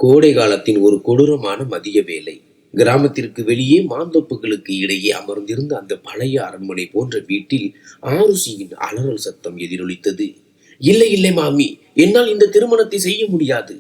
கோடை காலத்தின் ஒரு கொடூரமான மதிய வேலை. கிராமத்திற்கு வெளியே மாந்தோப்புகளுக்கு இடையே அமர்ந்திருந்த அந்த பழைய அரண்மனை போன்ற வீட்டில் ஆருஷியின் அலறல் சத்தம் எதிரொலித்தது. இல்லை இல்லை மாமி, என்னால் இந்த திருமணத்தை செய்ய முடியாது.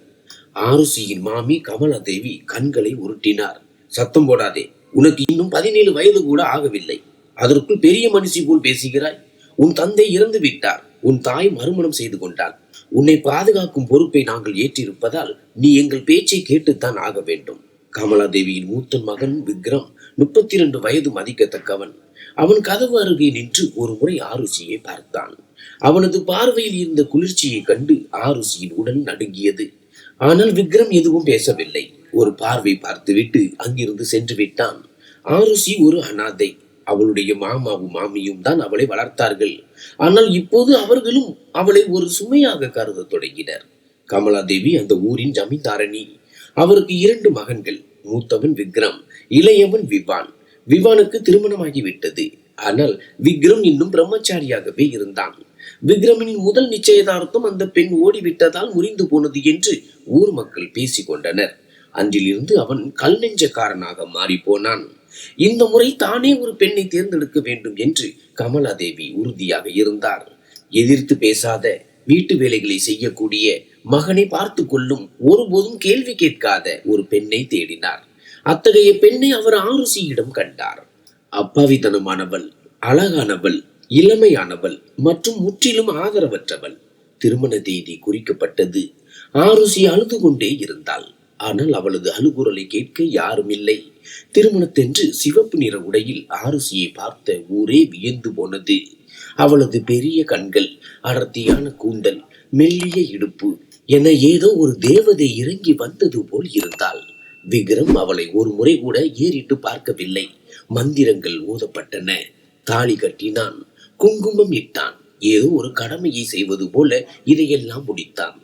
ஆருஷியின் மாமி கமலா தேவி கண்களை உருட்டினார். சத்தம் போடாதே, உனக்கு இன்னும் 17 வயது கூட ஆகவில்லை. அதற்குள் பெரிய மனுஷி போல் பேசுகிறாய். உன் தந்தை இறந்து விட்டார், உன் தாய் மறுமணம் செய்து கொண்டாள். உன்னை பாதுகாக்கும் பொறுப்பை நாங்கள் ஏற்றிருப்பதால் நீ எங்கள் பேச்சை கேட்டுத்தான் ஆக வேண்டும். கமலாதேவியின் மூத்த மகன் விக்ரம் 32 வயது மதிக்கத்தக்கவன். அவன் கதவு அருகே நின்று ஒரு முறை ஆருஷியை பார்த்தான். அவனது பார்வையில் இருந்த குளிர்ச்சியை கண்டு ஆருஷியின் உடல் நடுங்கியது. ஆனால் விக்ரம் எதுவும் பேசவில்லை. ஒரு பார்வை பார்த்துவிட்டு அங்கிருந்து சென்று விட்டான். ஆருஷி ஒரு அனாதை. அவளுடைய மாமாவும் மாமியும் தான் அவளை வளர்த்தார்கள். ஆனால் இப்போது அவர்களும் அவளை ஒரு சுமையாக கருத தொடங்கினர். கமலாதேவி அந்த ஊரின் ஜமீன்தாரணி. அவருக்கு 2 மகன்கள். மூத்தவன் விக்ரம், இளையவன் விவான். விவானுக்கு திருமணமாகிவிட்டது. ஆனால் விக்ரம் இன்னும் பிரம்மச்சாரியாகவே இருந்தான். விக்ரமின் முதல் நிச்சயதார்த்தம் அந்த பெண் ஓடிவிட்டதால் முறிந்து போனது என்று ஊர் மக்கள் பேசிக் கொண்டனர். அன்றிலிருந்து அவன் கல் நெஞ்சக்காரனாக மாறி போனான். இந்த முறை தானே ஒரு பெண்ணை தேர்ந்தெடுக்க வேண்டும் என்று கமலாதேவி உறுதியாக இருந்தார். எதிர்த்து பேசாத, வீட்டு வேலைகளை செய்யக்கூடிய, மகனை பார்த்து கொள்ளும், ஒருபோதும் கேள்வி கேட்காத ஒரு பெண்ணை தேடினார். அத்தகைய பெண்ணை அவர் ஆருஷியிடம் கண்டார். அப்பாவித்தனமானவள், அழகானவள், இளமையானவள் மற்றும் முற்றிலும் ஆதரவற்றவள். திருமண தேதி குறிக்கப்பட்டது. ஆருஷி அழுது கொண்டே இருந்தாள். ஆனால் அவளது அழுகுரலை கேட்க யாரும் இல்லை. திருமணத்தென்று சிவப்பு நிற உடையில் ஆருஷியை பார்த்த ஊரே வியந்து போனது. அவளது பெரிய கண்கள், அடர்த்தியான கூந்தல், மெல்லிய இடுப்பு என ஏதோ ஒரு தேவதை இறங்கி வந்தது போல் இருந்தாள். விக்ரம் அவளை ஒரு முறை கூட ஏறிட்டு பார்க்கவில்லை. மந்திரங்கள் ஓதப்பட்டன. தாலி கட்டினான், குங்குமம் இட்டான். ஏதோ ஒரு கடமையை செய்வது போல இதையெல்லாம் முடித்தான்.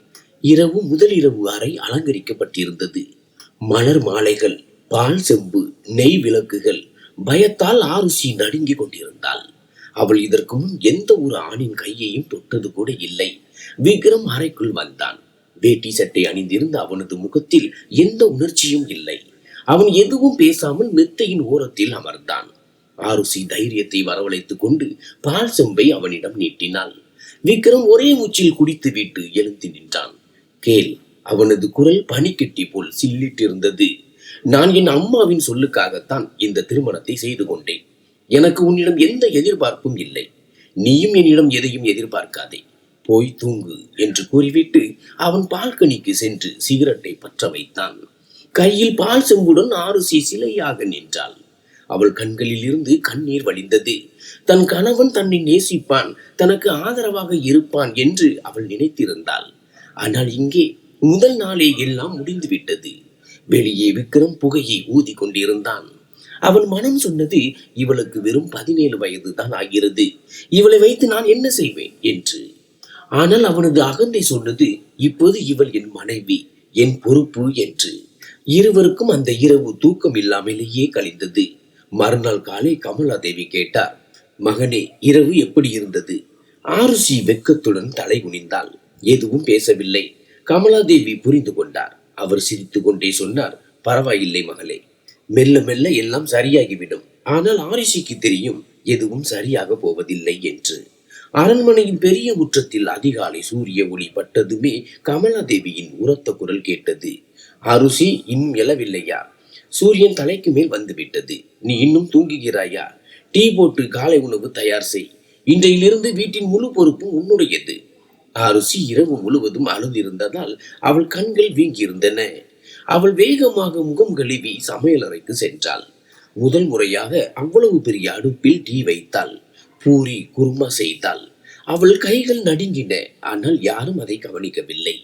இரவு முதலிரவு அறை அலங்கரிக்கப்பட்டிருந்தது. மலர் மாலைகள், பால் செம்பு, நெய் விளக்குகள். பயத்தால் ஆருஷி நடுங்கிக் கொண்டிருந்தாள். அவள் இதற்கு முன் எந்த ஒரு ஆணின் கையையும் தொட்டது கூட இல்லை. விக்ரம் அறைக்குள் வந்தான். வேட்டி சட்டை அணிந்திருந்த அவனது முகத்தில் எந்த உணர்ச்சியும் இல்லை. அவன் எதுவும் பேசாமல் மெத்தையின் ஓரத்தில் அமர்ந்தான். ஆருஷி தைரியத்தை வரவழைத்துக் கொண்டு பால் செம்பை அவனிடம் நீட்டினாள். விக்ரம் ஒரே மூச்சில் குடித்து விட்டு எழுந்து நின்றான். கேள். அவனது குரல் பனிக்கட்டி போல் சில்லிட்டிருந்தது. நான் என் அம்மாவின் சொல்லுக்காகத்தான் இந்த திருமணத்தை செய்து கொண்டேன். எனக்கு உன்னிடம் எந்த எதிர்பார்ப்பும் இல்லை. நீயும் என்னிடம் எதையும் எதிர்பார்க்காதே. போய் தூங்கு என்று கூறிவிட்டு அவன் பால்கனிக்கு சென்று சிகரெட்டை பற்ற வைத்தான். கையில் பால் செம்புடன் ஆருஷி சிலையாக நின்றாள். அவள் கண்களில் இருந்து கண்ணீர் வழிந்தது. தன் கணவன் தன்னை நேசிப்பான், தனக்கு ஆதரவாக இருப்பான் என்று அவள் நினைத்திருந்தாள். ஆனால் இங்கே முதல் நாளே எல்லாம் முடிந்துவிட்டது. வெளியே விக்ரம் புகையை ஊதி கொண்டிருந்தான். அவன் மனம் சொன்னது, இவளுக்கு வெறும் 17 வயது தான் ஆகிறது. இவளை வைத்து நான் என்ன செய்வேன் என்று. ஆனால் அவனது அகந்தை சொன்னது, இப்போது இவள் என் மனைவி, என் பொறுப்பு என்று. இருவருக்கும் அந்த இரவு தூக்கம் இல்லாமலேயே கழிந்தது. மறுநாள் காலை கமலாதேவி கேட்டார், மகனே, இரவு எப்படி இருந்தது? ஆருஷி வெட்கத்துடன் தலை குனிந்தாள். எதுவும் பேசவில்லை. கமலாதேவி புரிந்து கொண்டார். அவர் சிரித்து கொண்டே சொன்னார், பரவாயில்லை மகளே, மெல்ல மெல்ல எல்லாம் சரியாகிவிடும். ஆனால் ஆருஷிக்கு தெரியும் எதுவும் சரியாக போவதில்லை என்று. அரண்மனையின் பெரிய முற்றத்தில் அதிகாலை சூரிய ஒளி பட்டதுமே கமலாதேவியின் உரத்த குரல் கேட்டது. ஆருஷி, இன்னும் எழவில்லையா? சூரியன் தலைக்கு மேல் வந்துவிட்டது. நீ இன்னும் தூங்குகிறாயா? டீ போட்டு காலை உணவு தயார் செய். இன்றையிலிருந்து வீட்டின் முழு பொறுப்பும் உன்னுடையது. ஆருஷி இரவு முழுவதும் அழுதிருந்ததால் அவள் கண்கள் வீங்கியிருந்தன. அவள் வேகமாக முகம் கழுவி சமையலறைக்கு சென்றாள். முதல் முறையாக அவ்வளவு பெரிய அடுப்பில் டீ வைத்தாள். பூரி குருமா செய்தாள். அவள் கைகள் நடுங்கின. ஆனால் யாரும் அதை கவனிக்கவில்லை.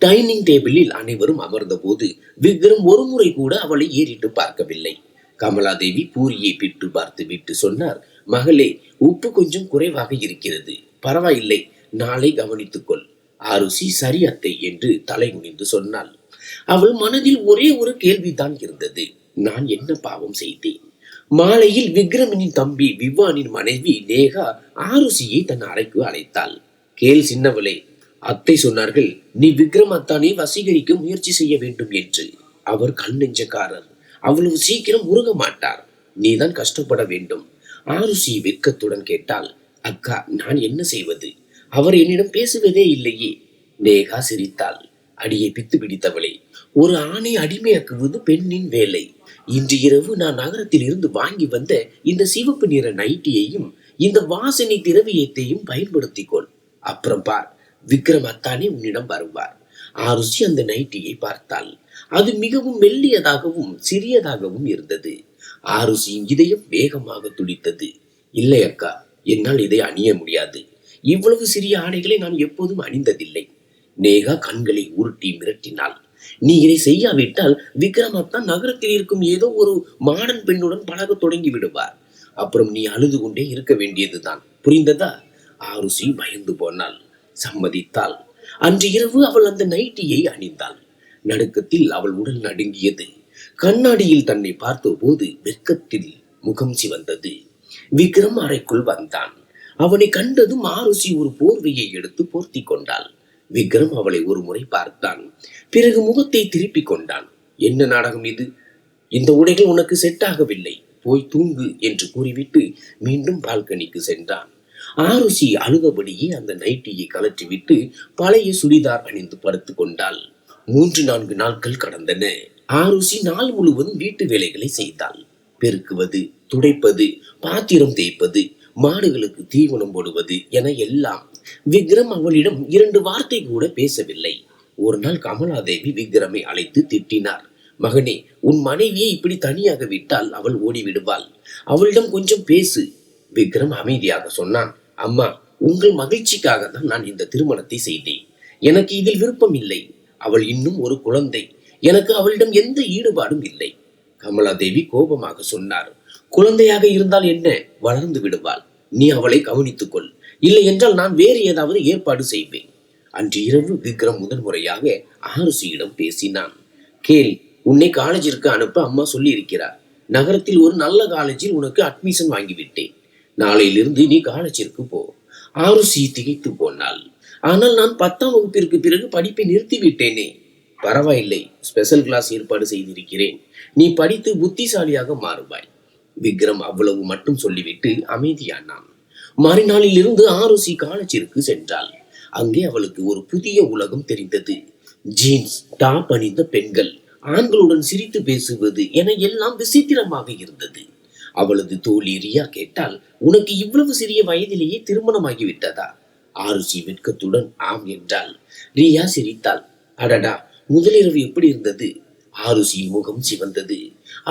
டைனிங் டேபிளில் அனைவரும் அமர்ந்த போது விக்ரம் ஒரு முறை கூட அவளை ஏறிட்டு பார்க்கவில்லை. கமலாதேவி பூரியை பிட்டு பார்த்து விட்டு சொன்னார், மகளே, உப்பு கொஞ்சம் குறைவாக இருக்கிறது. பரவாயில்லை, நாளை கவனித்துக்கொள். ஆருஷி சரி அத்தை என்று தலை குனிந்து சொன்னாள். அவள் மனதில் ஒரே ஒரு கேள்விதான் இருந்தது, நான் என்ன பாவம் செய்தேன்? மாலையில் விக்ரமனின் தம்பி விவானின் மனைவி நேகா ஆருஷியை தன் அறைக்கு அழைத்தாள். கேள் சின்னவளே, அத்தை சொன்னார்கள், நீ விக்ரம் அத்தானை வசீகரிக்க முயற்சி செய்ய வேண்டும் என்று. அவர் கல் நெஞ்சக்காரர், அவ்வளவு சீக்கிரம் உருக மாட்டார். நீதான் கஷ்டப்பட வேண்டும். ஆருஷி வெட்கத்துடன் கேட்டாள். அக்கா, நான் என்ன செய்வது? அவர் என்னிடம் பேசுவதே இல்லையே. நேகா சிரித்தாள். அடியை பித்து பிடித்தவளே, ஒரு ஆணை அடிமையாக்குவது பெண்ணின் வேலை. இன்று இரவு நான் நகரத்தில் இருந்து வாங்கி வந்த இந்த சிவப்பு நிற நைட்டியையும் இந்த வாசனை திரவியத்தையும் பயன்படுத்திக்கொள். அப்புறம் பார், விக்ரம் அத்தானே உன்னிடம் வருவார். ஆருஷி அந்த நைட்டியை பார்த்தாள். அது மிகவும் மெல்லியதாகவும் சிறியதாகவும் இருந்தது. ஆருஷியின் இதயம் வேகமாக துடித்தது. இல்லை அக்கா, என்னால் இதை அணிய முடியாது. இவ்வளவு சிறிய ஆடைகளை நான் எப்போதும் அணிந்ததில்லை. நேகா கண்களை உருட்டி மிரட்டினாள். நீ இதை செய்யாவிட்டால் விக்ரமத்தான் நகரத்தில் இருக்கும் ஏதோ ஒரு மாடன் பெண்ணுடன் பழக தொடங்கி விடுவார். அப்புறம் நீ அழுது கொண்டே இருக்க வேண்டியதுதான். புரிந்ததா? ஆருஷி பயந்து போனாள். சம்மதித்தாள். அன்று இரவு அவள் அந்த நைட்டியை அணிந்தாள். நடுக்கத்தில் அவள் உடல் நடுங்கியது. கண்ணாடியில் தன்னை பார்த்த போது வெட்கத்தில் முகம் சிவந்தது. விக்ரம் அறைக்குள் வந்தான். அவனை கண்டதும் ஆருஷி ஒரு போர்வையை எடுத்து போர்த்தி கொண்டாள். விக்ரம் அவளை ஒரு முறை பார்த்தான். பிறகு முகத்தை திருப்பி கொண்டான். என்ன நாடகம் இது? இந்த உடைகள் உனக்கு செட் ஆகவில்லை. போய் தூங்கு என்று கூறிவிட்டு மீண்டும் பால்கனிக்கு சென்றான். ஆருஷி அழுதபடியே அந்த நைட்டியை கலற்றிவிட்டு பழைய சுடிதார் அணிந்து படுத்து கொண்டாள். 3-4 நாட்கள் கடந்தன. ஆருஷி நாள் முழுவதும் வீட்டு வேலைகளை செய்தாள். பெருக்குவது, துடைப்பது, பாத்திரம் தேய்ப்பது, மாடுகளுக்கு தீவனம் போடுவது என எல்லாம். விக்ரம் அவளிடம் 2 வார்த்தை கூட பேசவில்லை. ஒரு நாள் கமலாதேவி விக்ரமை அழைத்து திட்டினார். மகனே, உன் மனைவியை இப்படி தனியாக விட்டால் அவள் ஓடிவிடுவாள். அவளிடம் கொஞ்சம் பேசு. விக்ரம் அமைதியாக சொன்னான். அம்மா, உங்கள் மகிழ்ச்சிக்காக தான் நான் இந்த திருமணத்தை செய்தேன். எனக்கு இதில் விருப்பம் இல்லை. அவள் இன்னும் ஒரு குழந்தை. எனக்கு அவளிடம் எந்த ஈடுபாடும் இல்லை. கமலாதேவி கோபமாக சொன்னார். குழந்தையாக இருந்தால் என்ன, வளர்ந்து விடுவாள். நீ அவளை கவனித்துக்கொள். இல்லை என்றால் நான் வேறு ஏதாவது ஏற்பாடு செய்வேன். அன்று இரவு விக்ரம் முதல் முறையாக ஆருஷியிடம் பேசினான். கேள், உன்னை காலேஜிற்கு அனுப்ப அம்மா சொல்லி இருக்கிறார். நகரத்தில் ஒரு நல்ல காலேஜில் உனக்கு அட்மிஷன் வாங்கிவிட்டேன். நாளையிலிருந்து நீ காலேஜிற்கு போ. ஆருஷி திகைத்து போனாள். ஆனால் நான் 10ஆம் வகுப்பிற்கு பிறகு படிப்பை நிறுத்திவிட்டேனே. பரவாயில்லை, ஸ்பெஷல் கிளாஸ் ஏற்பாடு செய்திருக்கிறேன். நீ படித்து புத்திசாலியாக மாறுவாய். விக்ரம் அவ்வளவு மட்டும் சொல்லிவிட்டு அமைதியானான். மறுநாளில் இருந்து ஆருஷி காலேஜிற்கு சென்றாள். அங்கே அவளுக்கு ஒரு புதிய உலகம் தெரிந்தது. ஜீன்ஸ் டாப் அணிந்த பெண்கள், ஆண்களுடன் சிரித்து பேசுவது என எல்லாம் விசித்திரமாக இருந்தது. அவளது தோழி ரியா கேட்டால், உனக்கு இவ்வளவு சிறிய வயதிலேயே திருமணமாகிவிட்டதா? ஆருஷி வெட்கத்துடன் ஆம் என்றாள். ரியா சிரித்தாள். அடடா, முதலிரவு எப்படி இருந்தது? ஆருஷியின் முகம் சிவந்தது.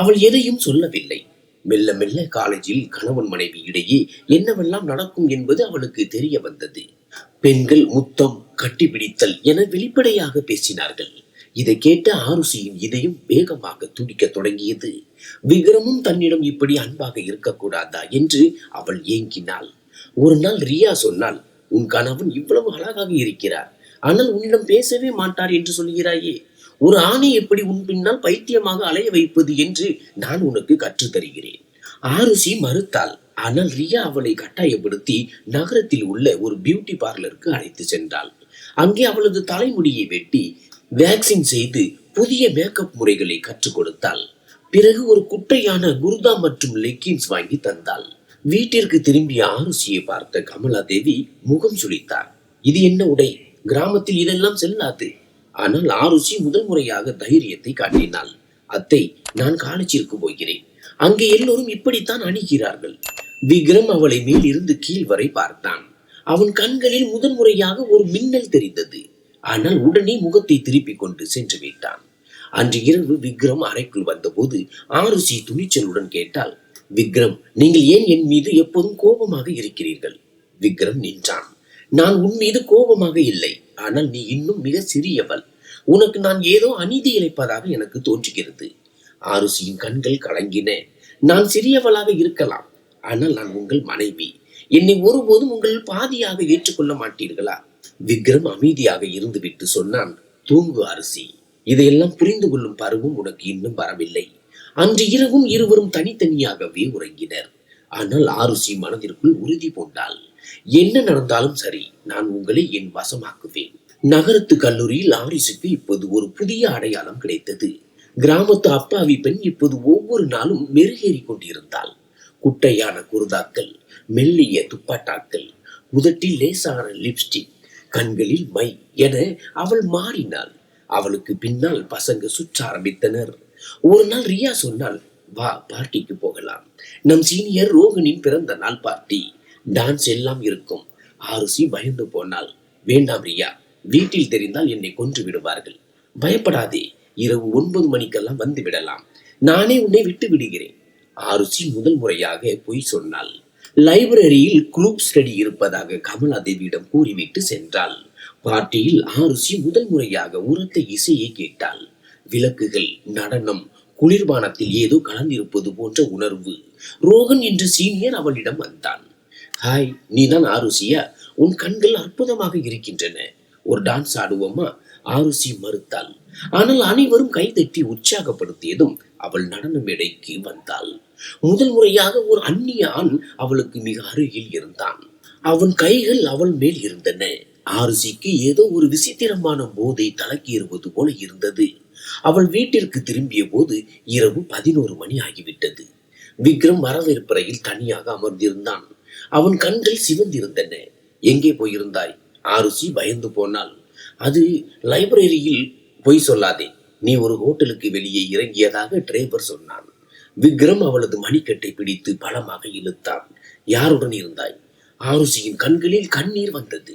அவள் எதையும் சொல்லவில்லை. மெல்ல மெல்ல காலேஜில் கணவன் மனைவி இடையே என்னவெல்லாம் நடக்கும் என்பது அவளுக்கு தெரிய வந்தது. பெண்கள் முத்தம், கட்டிப்பிடித்தல் என வெளிப்படையாக பேசினார்கள். இதை கேட்ட ஆருஷியின் இதயம் வேகமாக துடிக்க தொடங்கியது. விக்ரமும் தன்னிடம் இப்படி அன்பாக இருக்கக்கூடாதா என்று அவள் ஏங்கினாள். ஒரு நாள் ரியா சொன்னாள், உன் கணவன் இவ்வளவு அழகாக இருக்கிறார், ஆனால் உன்னிடம் பேசவே மாட்டார் என்று சொல்கிறாயே. ஒரு ஆணை எப்படி உன் பின்னால் பைத்தியமாக அலைய வைப்பது என்று நான் உனக்கு கற்று தருகிறேன். ஆருஷி மறுத்தாள். ஆனால் ரியா அவளை கட்டாயப்படுத்தி நகரத்தில் உள்ள ஒரு பியூட்டி பார்லருக்கு அழைத்து சென்றாள். அங்கே அவளது தலைமுடியை வெட்டி வேக்சின் செய்து புதிய மேக்கப் முறைகளை கற்றுக் கொடுத்தாள். பிறகு ஒரு குட்டையான குர்தா மற்றும் லெக்கின்ஸ் வாங்கி தந்தாள். வீட்டிற்கு திரும்பிய ஆருஷியை பார்த்த கமலாதேவி முகம் சுளித்தார். இது என்ன உடை? கிராமத்தில் இதெல்லாம் செல்லாது. ஆனால் ஆருஷி முதல் முறையாக தைரியத்தை காட்டினாள். அத்தை, நான் காலேஜிற்கு போகிறேன். அங்கே எல்லோரும் இப்படித்தான் அணிகிறார்கள். விக்ரம் அவளை மேல் இருந்து கீழ் வரை பார்த்தான். அவன் கண்களில் முதல் முறையாக ஒரு மின்னல் தெரிந்தது. ஆனால் உடனே முகத்தை திருப்பிக் கொண்டு சென்று விட்டான். அன்று இரவு விக்ரம் அறைக்குள் வந்தபோது ஆருஷி துணிச்சலுடன் கேட்டாள், விக்ரம், நீங்கள் ஏன் என் மீது எப்போதும் கோபமாக இருக்கிறீர்கள்? விக்ரம் நின்றான். நான் உன் மீது கோபமாக இல்லை. ஆனால் நீ இன்னும் மிக சிறியவள். உனக்கு நான் ஏதோ அநீதி இழைப்பதாக எனக்கு தோன்றுகிறது. ஆருஷியின் கண்கள் கலங்கின. நான் சிறியவளாக இருக்கலாம், ஆனால் நான் உங்கள் மனைவி. என்னை ஒருபோதும் உங்கள் பாதியாக ஏற்றுக்கொள்ள மாட்டீர்களா? விக்ரம் அமைதியாக இருந்துவிட்டு சொன்னான், தூங்கு ஆருஷி. இதையெல்லாம் புரிந்து கொள்ளும் பருவம் உனக்கு இன்னும் வரவில்லை. அன்று இரவும் இருவரும் தனித்தனியாகவே உறங்கினர். ஆனால் ஆருஷி மனதிற்குள் உறுதி பூண்டாள். என்ன நடந்தாலும் சரி, நான் உங்களை என் வசமாக்குவேன். நகரத்து கல்லூரியில் ஆரிஸுக்கு இப்போது ஒரு புதிய அடையாளம் கிடைத்தது. கிராமத்து அப்பாவி பெண் இப்போது ஒவ்வொரு நாளும் மெருகேறிக் கொண்டிருந்தாள். குட்டையான குருதாக்கள், மெல்லிய துப்பாட்டாக்கள், உதட்டில் லேசான லிப்ஸ்டிக், கண்களில் மை என அவள் மாறினாள். அவளுக்கு பின்னால் பசங்க சுற்ற ஆரம்பித்தனர். ஒரு நாள் ரியா சொன்னாள், வா பார்ட்டிக்கு போகலாம். நம் சீனியர் ரோகனின் பிறந்த நாள் பார்ட்டி. டான்ஸ் எல்லாம் இருக்கும். ஆருசி பயந்து போனாள். வேண்டாம் ரியா, வீட்டில் தெரிந்தால் என்னை கொன்று விடுவார்கள். பயப்படாதே, இரவு 9 மணிக்கெல்லாம் வந்து விடலாம். நானே உன்னை விட்டு விடுகிறேன். ஆருசி முதல் முறையாக பொய் சொன்னாள். லைப்ரரியில் குரூப் ஸ்டடி இருப்பதாக கமலாதேவியிடம் கூறிவிட்டு சென்றாள். பார்ட்டியில் ஆருசி முதல் முறையாக உரத்த இசையை கேட்டாள். விளக்குகள், நடனம், குளிர்பானத்தில் ஏதோ கலந்திருப்பது போன்ற உணர்வு. ரோகன் என்ற சீனியர் அவளிடம் வந்தான். ஹாய், நீதான் ஆருசியா? உன் கண்கள் அற்புதமாக இருக்கின்றன. ஒரு டான்ஸ் ஆடுவோமா? ஆருசி மறுத்தாள். ஆனால் அனைவரும் கைதட்டி உற்சாகப்படுத்தியதும் அவள் நடன மேடைக்கு வந்தாள். முதல் முறையாக ஒரு அந்நிய ஆண் அவளுக்கு மிக அருகில் இருந்தான். அவன் கைகள் அவள் மேல் இருந்தன. ஆருசிக்கு ஏதோ ஒரு விசித்திரமான போதை தலைக்கேறுவது போல இருந்தது. அவள் வீட்டிற்கு திரும்பிய போது இரவு 11 மணி ஆகிவிட்டது. விக்ரம் வரவேற்பறையில் தனியாக அமர்ந்திருந்தான். அவன் கண்கள் சிவந்திருந்தன. எங்கே போயிருந்தாய்? ஆருசி பயந்து போனாள். அது லைப்ரரியில். பொய் சொல்லாதே. நீ ஒரு ஹோட்டலுக்கு வெளியே இறங்கியதாக டிரைவர் சொன்னான். விக்ரம் அவளது மணிக்கட்டை பிடித்து பலமாக இழுத்தான். யாருடன் இருந்தாய்? ஆருசியின் கண்களில் கண்ணீர் வந்தது.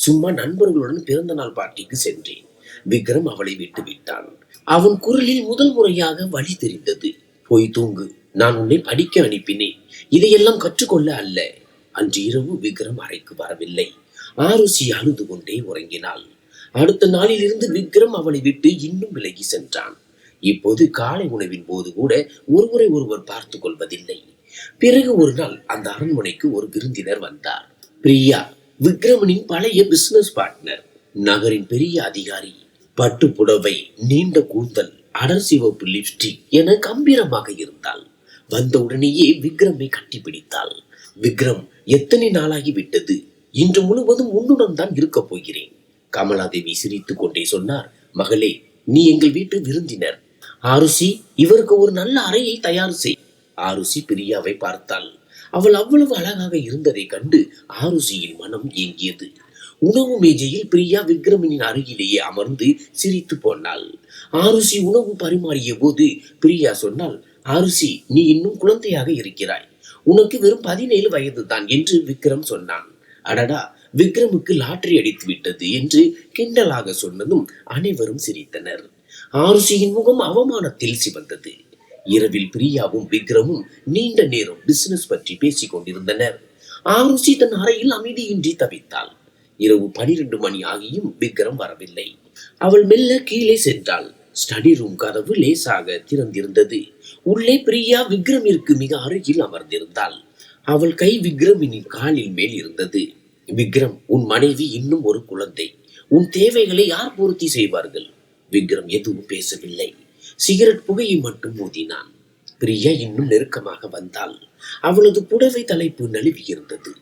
சும்மா நண்பர்களுடன் பிறந்த நாள் பார்ட்டிக்கு சென்றேன். விக்ரம் அவளை விட்டு விட்டான். அவன் குரலில் முதல் முறையாக வலி தெரிந்தது. போய் தூங்கு. நான் உன்னை படிக்க அனுப்பினேன், இதையெல்லாம் கற்றுக்கொள்ள அல்ல. அன்று இரவு விக்ரம் அறைக்கு வரவில்லை. ஆருசி அழுது கொண்டே உறங்கினாள். அடுத்த நாளில் இருந்து விக்ரம் அவளை விட்டு இன்னும் விலகி சென்றான். இப்போது காலை உணவின் போது கூட ஒருவரை ஒருவர் பார்த்துக் கொள்வதில்லை. பிறகு ஒரு நாள் அந்த அரண்மனைக்கு ஒரு விருந்தினர் வந்தார். பிரியா, விக்ரமனின் பழைய பிசினஸ் பார்ட்னர். நகரின் பெரிய அதிகாரி. பட்டு புடவை, நீண்ட கூந்தல், அடர் சிவப்பு லிப்ஸ்டிக் என கம்பீரமாக இருந்தாள். வந்தவுடனேயே விக்ரமை கட்டிப்பிடித்தாள். விக்ரம், எத்தனை நாளாகி விட்டது. இன்று முழுவதும் உன்னுடன் தான் இருக்க போகிறேன். கமலாதேவி சிரித்துக் கொண்டே சொன்னார். மகளே, நீ எங்கள் வீட்டு விருந்தினர். ஆருசி, இவருக்கு ஒரு நல்ல அறையை தயார் செய். ஆருசி பிரியாவை பார்த்தாள். அவள் அவ்வளவு அழகாக இருந்ததை கண்டு ஆருசியின் மனம் ஏங்கியது. உணவு மேஜையில் பிரியா விக்ரமனின் அருகிலேயே அமர்ந்து சிரித்து போனாள். ஆருசி உணவு பரிமாறிய போது பிரியா சொன்னாள், ஆருசி, நீ இன்னும் குழந்தையாக இருக்கிறாய். உனக்கு வெறும் 17 வயது தான் என்று விக்ரம் சொன்னான். அடடா, விக்ரமுக்கு லாட்டரி அடித்து விட்டது என்று கிண்டலாக சொன்னதும் அனைவரும் சிரித்தனர். ஆருசியின் முகம் அவமானத்தில் சிவந்தது. இரவில் பிரியாவும் விக்ரமும் நீண்ட நேரம் பிசினஸ் பற்றி பேசிக் கொண்டிருந்தனர். ஆருசி தன் அறையில் அமைதியின்றி தவித்தாள். இரவு 12 மணி ஆகியும் விக்ரம் வரவில்லை. அவள் மெல்ல கீழே சென்றாள். ஸ்டடி ரூம் கதவு லேசாக திறந்திருந்தது. உள்ளே பிரியா விக்ரமிற்கு மிக அருகில் அமர்ந்திருந்தாள். அவள் கை விக்ரமின் காலில் மேல் இருந்தது. விக்ரம், உன் மனைவி இன்னும் ஒரு குழந்தை. உன் தேவைகளை யார் பூர்த்தி செய்வார்கள்? விக்ரம் எதுவும் பேசவில்லை. சிகரெட் புகையை மட்டும் ஊதினான். பிரியா இன்னும் நெருக்கமாக வந்தாள். அவளது புடவை தலைப்பு நழுவியிருந்தது.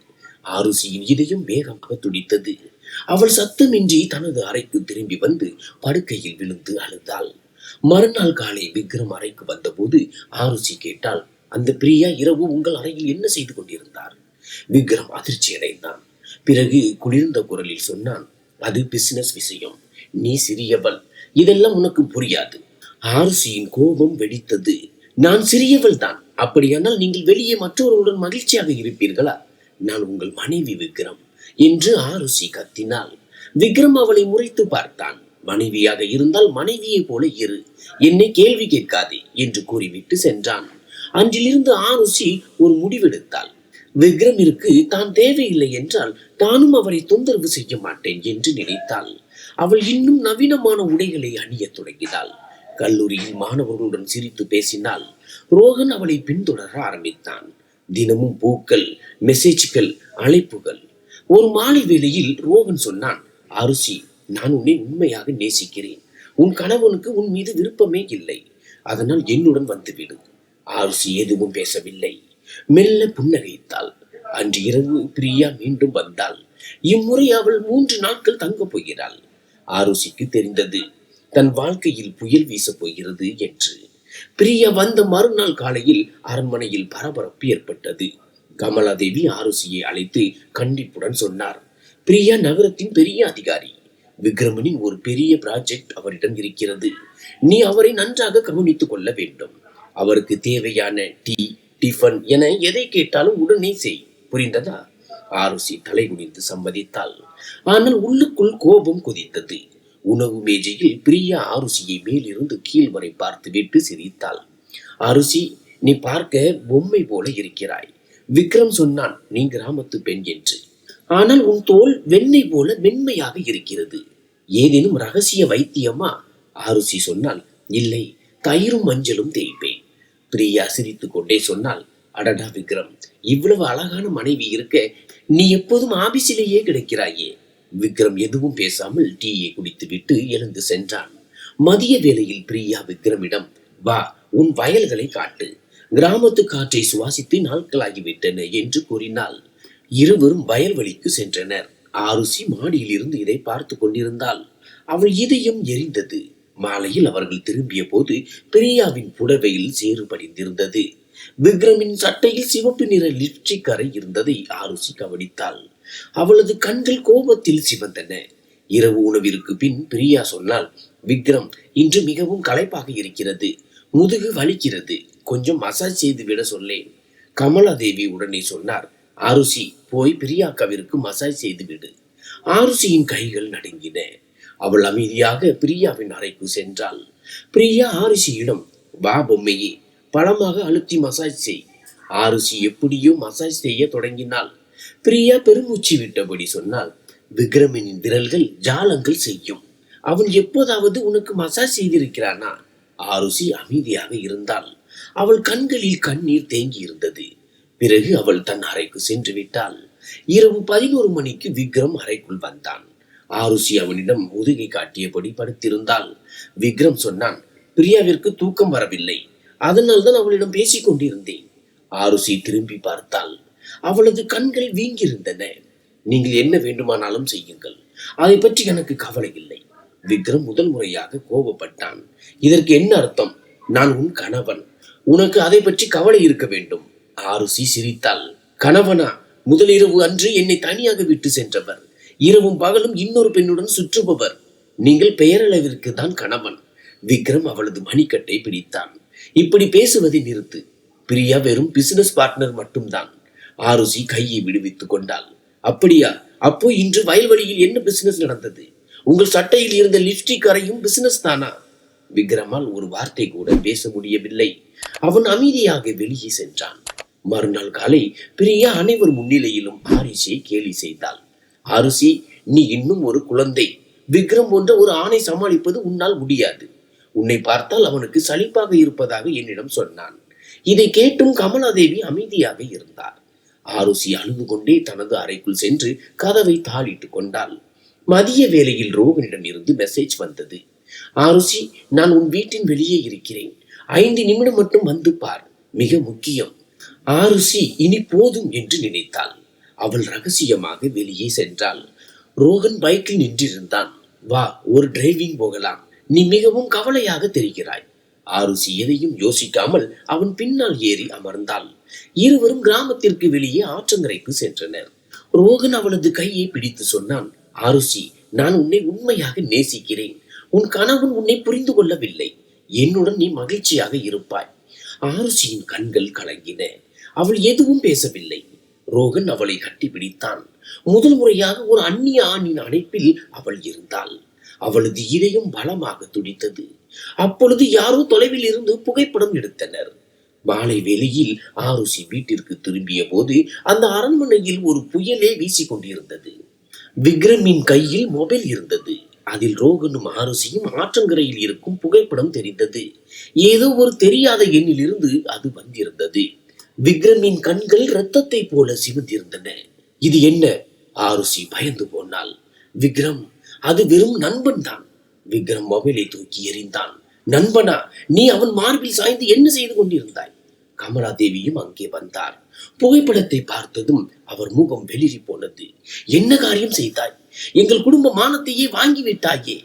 ஆருசியின் இதயம் வேகமாக துடித்தது. அவள் சத்தமின்றி தனது அறைக்கு திரும்பி வந்து படுக்கையில் விழுந்து அழுதாள். மறுநாள் காலை விக்ரம் அறைக்கு வந்தபோது ஆருசி கேட்டாள், அந்த பிரியா இரவு உங்கள் அறையில் என்ன செய்து கொண்டிருந்தார்? விக்ரம் அதிர்ச்சி அடைந்தான். பிறகு குளிர்ந்த குரலில் சொன்னான், அது பிசினஸ் விஷயம். நீ சிறியவள், இதெல்லாம் உனக்கு புரியாது. ஆருசியின் கோபம் வெடித்தது. நான் சிறியவள் தான். அப்படியானால் நீங்கள் வெளியே மற்றவர்களுடன் மகிழ்ச்சியாக இருப்பீர்களா? நான் உங்கள் மனைவி விக்ரம் என்று ஆருசி கத்தினாள். விக்ரம் அவளை முறைத்து பார்த்தான். மனைவியாக இருந்தால் மனைவியை போல இரு, என்னை கேள்வி கேட்காதே என்று கூறிவிட்டு சென்றான். அன்றிலிருந்து ஆருசி ஒரு முடிவெடுத்தாள். விக்ரமிற்கு தான் தேவையில்லை என்றால் தானும் அவரை தொந்தரவு செய்ய மாட்டேன் என்று நினைத்தாள். அவள் இன்னும் நவீனமான உடைகளை அணியத் தொடங்கினாள். கல்லூரியில் மாணவர்களுடன் சிரித்து பேசினாள். ரோகன் அவளை பின்தொடர ஆரம்பித்தான். தினமும் பூக்கள், மெசேஜ்கள், அழைப்புகள். ஒரு மாலை வேளையில் ரோகன் சொன்னான், அருசி, நான் உன்னை உண்மையாக நேசிக்கிறேன். உன் கணவனுக்கு உன் மீது விருப்பமே இல்லை. அதனால் என்னுடன் வந்துவிடு. ஆருசி எதுவும் பேசவில்லை. மெல்ல புன்னகைத்தாள். அன்று இரவு பிரியா மீண்டும் வந்தாள். இம்முறை அவள் 3 நாட்கள் தங்கப் போகிறாள். ஆருஷிக்கு தெரிந்தது தன் வாழ்க்கையில் புயல் வீசப் போகிறது என்று. பிரியா வந்த மறுநாள் காலையில் அரண்மனையில் பரபரப்பு ஏற்பட்டது. கமலாதேவி ஆருஷியை அழைத்து கண்டிப்புடன் சொன்னார், பிரியா நகரத்தின் பெரிய அதிகாரி. விக்ரமனின் ஒரு பெரிய ப்ராஜெக்ட் அவரிடம் இருக்கிறது. நீ அவரை நன்றாக கவனித்துக் கொள்ள வேண்டும். அவருக்கு தேவையான டீ, டிஃபன் என எதை கேட்டாலும் உடனே செய். புரிந்ததா? ஆருஷி தலை குனிந்து சம்மதித்தாள். ஆனால் உள்ளுக்குள் கோபம் கொதித்தது. உணவு மேஜையில் பிரியா ஆருஷியை மேலிருந்து கீழ் வரை பார்த்து விட்டு சிரித்தாள். ஆருஷி, நீ பார்க்க பொம்மை போல இருக்கிறாய். விக்ரம் சொன்னான் நீ கிராமத்து பெண் என்று. ஆனால் உன் தோல் வெண்ணெய் போல மென்மையாக இருக்கிறது. ஏதேனும் ரகசிய வைத்தியமா? ஆருஷி சொன்னால், இல்லை, தயிரும் மஞ்சளும் தேய்ப்பேன். பிரியா சிரித்து கொண்டே சொன்னால், அடடா விக்ரம், இவ்வளவு அழகான மனைவி இருக்க நீ எப்போதும் ஆபீஸிலேயே கிடைக்கிறாயே. விக்ரம் எதுவும் பேசாமல் டீயை குடித்து விட்டு எழுந்து சென்றான். மதிய வேளையில் பிரியா விக்ரமிடம், வா, உன் வயல்களை காட்டு. கிராமத்து காற்றை சுவாசித்து நாட்களாகிவிட்டன என்று கூறினாள். இருவரும் வயல்வெளிக்கு சென்றனர். ஆருஷி மாடியில் இருந்து இதை பார்த்து கொண்டிருந்தாள். அவள் இதயம் எரிந்தது. மாலையில் அவர்கள் திரும்பிய போது பிரியாவின் புடவையில் சேறு படிந்திருந்தது. விக்ரமின் சட்டையில் சிவப்பு நிற லிப்ஸ்டிக் அறை இருந்ததை ஆருஷி கவனித்தாள். அவளது கண்கள் கோபத்தில் சிவந்தன. இரவு உணவிற்கு பின் பிரியா சொன்னால், விக்ரம், இன்று மிகவும் களைப்பாக இருக்கிறது. முதுகு வலிக்கிறது. கொஞ்சம் மசாஜ் செய்து விட சொல்லேன். கமலாதேவி உடனே சொன்னார், ஆருஷி, போய் பிரியாக்காவிற்கு மசாஜ் செய்து விடு. ஆருஷியின் கைகள் நடுங்கின. அவள் அமைதியாக பிரியாவின் அறைக்கு சென்றாள். பிரியா ஆருஷியிடம், வா பொம்மையே, பலமாக அழுத்தி மசாஜ் செய். ஆருஷி எப்படியோ மசாஜ் செய்ய தொடங்கினாள். பிரியா பெருமூச்சு விட்டபடி சொன்னால், விக்ரமனின் விரல்கள் ஜாலங்கள் செய்யும். அவன் எப்போதாவது உனக்கு மசாஜ் செய்திருக்கிறானா? ஆருஷி அமைதியாக இருந்தாள். அவள் கண்களில் கண்ணீர் தேங்கி இருந்தது. பிறகு அவள் தன் அறைக்கு சென்று விட்டாள். இரவு 11 மணிக்கு விக்ரம் அறைக்குள் வந்தான். ஆருஷி அவனிடம் முதுகை காட்டியபடி படுத்திருந்தாள். விக்ரம் சொன்னான், பிரியாவிற்கு தூக்கம் வரவில்லை. அதனால் தான் அவளிடம் பேசிக் கொண்டிருந்தேன். ஆருஷி திரும்பி பார்த்தாள். அவளது கண்கள் வீங்கியிருந்தன. நீங்கள் என்ன வேண்டுமானாலும் செய்யுங்கள், அதை பற்றி எனக்கு கவலை இல்லை. விக்ரம் முதல் முறையாக கோபப்பட்டான். இதற்கு என்ன அர்த்தம்? நான் உன் கணவன், உனக்கு அதை பற்றி கவலை இருக்க வேண்டும். ஆருஷி சிரித்தாள். கணவனா? முதலிரவு அன்று என்னை தனியாக விட்டு சென்றவர், இரவும் பகலும் இன்னொரு பெண்ணுடன் சுற்றுபவர். நீங்கள் பெயரளவிற்கு தான் கணவன். விக்ரம் அவளது மணிக்கட்டை பிடித்தான். இப்படி பேசுவதை நிறுத்து. பிரியா வெறும் பிசினஸ் பார்ட்னர் மட்டும்தான். ஆருஷி கையை விடுவித்துக் கொண்டாள். அப்படியா? அப்போ இன்று வயல்வெளியில் என்ன பிசினஸ் நடந்தது? உங்கள் சட்டையில் இருந்த லிப்ஸ்டிக் அறையும் பிசினஸ் தானா? விக்ரமால் ஒரு வார்த்தை கூட பேச முடியவில்லை. அவன் அமைதியாக வெளியே சென்றான். மறுநாள் காலை பிரியா அனைவர் முன்னிலையிலும் ஆருஷியை கேலி செய்தாள். ஆருஷி, நீ இன்னும் ஒரு குழந்தை. விக்ரம் போன்ற ஒரு ஆணை சமாளிப்பது உன்னால் முடியாது. உன்னை பார்த்தால் அவனுக்கு சலிப்பாக இருப்பதாக என்னிடம் சொன்னான். இதை கேட்டும் கமலாதேவி அமைதியாக இருந்தார். ஆருஷி அழுது கொண்டே தனது அறைக்குள் சென்று கதவை தாளிட்டு கொண்டாள். மதிய வேளையில் ரோகனிடம் இருந்து மெசேஜ் வந்தது. ஆருஷி, நான் உன் வீட்டின் வெளியே இருக்கிறேன். 5 நிமிடம் மட்டும் வந்து பார், மிக முக்கியம். ஆருஷி இனி போதும் என்று நினைத்தாள். அவள் ரகசியமாக வெளியே சென்றாள். ரோகன் பைக்கில் நின்றிருந்தான். வா, ஒரு டிரைவிங் போகலாம். நீ மிகவும் கவலையாக தெரிகிறாய். ஆருஷி எதையும் யோசிக்காமல் அவன் பின்னால் ஏறி அமர்ந்தாள். இருவரும் கிராமத்திற்கு வெளியே ஆற்றங்கரைக்கு சென்றனர். ரோகன் அவளது கையை பிடித்து சொன்னான், ஆருஷி, நான் உன்னை உண்மையாக நேசிக்கிறேன். உன் கணவன் உன்னை புரிந்து கொள்ளவில்லை. என்னுடன் நீ மகிழ்ச்சியாக இருப்பாய். ஆருஷியின் கண்கள் கலங்கின. அவள் எதுவும் பேசவில்லை. ரோகன் அவளை கட்டி பிடித்தான். முதல் முறையாக ஒரு அந்நிய ஆணின் அணைப்பில் அவள் இருந்தாள். அவளது இதயம் பலமாக துடித்தது. அப்பொழுது யாரோ தொலைவில் இருந்து புகைப்படம் எடுத்தனர். மாலை வேளையில் ஆருஷி வீட்டிற்கு திரும்பிய போது அந்த அரண்மனையில் ஒரு புயலே வீசிக் கொண்டிருந்தது. விக்ரமின் கையில் மொபைல் இருந்தது. அதில் ரோகனும் ஆருஷியும் ஆற்றங்கரையில் இருக்கும் புகைப்படம் தெரிந்தது. ஏதோ ஒரு தெரியாத எண்ணில் இருந்து அது வந்திருந்தது. விக்ரமின் கண்கள் இரத்தத்தை போல சிவந்திருந்தன. இது என்ன? ஆருஷி பயந்து போனாள். விக்ரம், அது வெறும் நண்பன் தான். விக்ரம் மொபைலை தூக்கி எறிந்தான். நண்பனா? நீ அவன் மார்பில் சாய்ந்து என்ன செய்து கொண்டிருந்தாய்? கமலாதேவியும் அங்கே வந்தார். புகைப்படத்தை பார்த்ததும் அவர் முகம் வெளிரி போனது. என்ன காரியம் செய்தாய்? எங்கள் குடும்ப மானத்தையே வாங்கி விட்டாயே.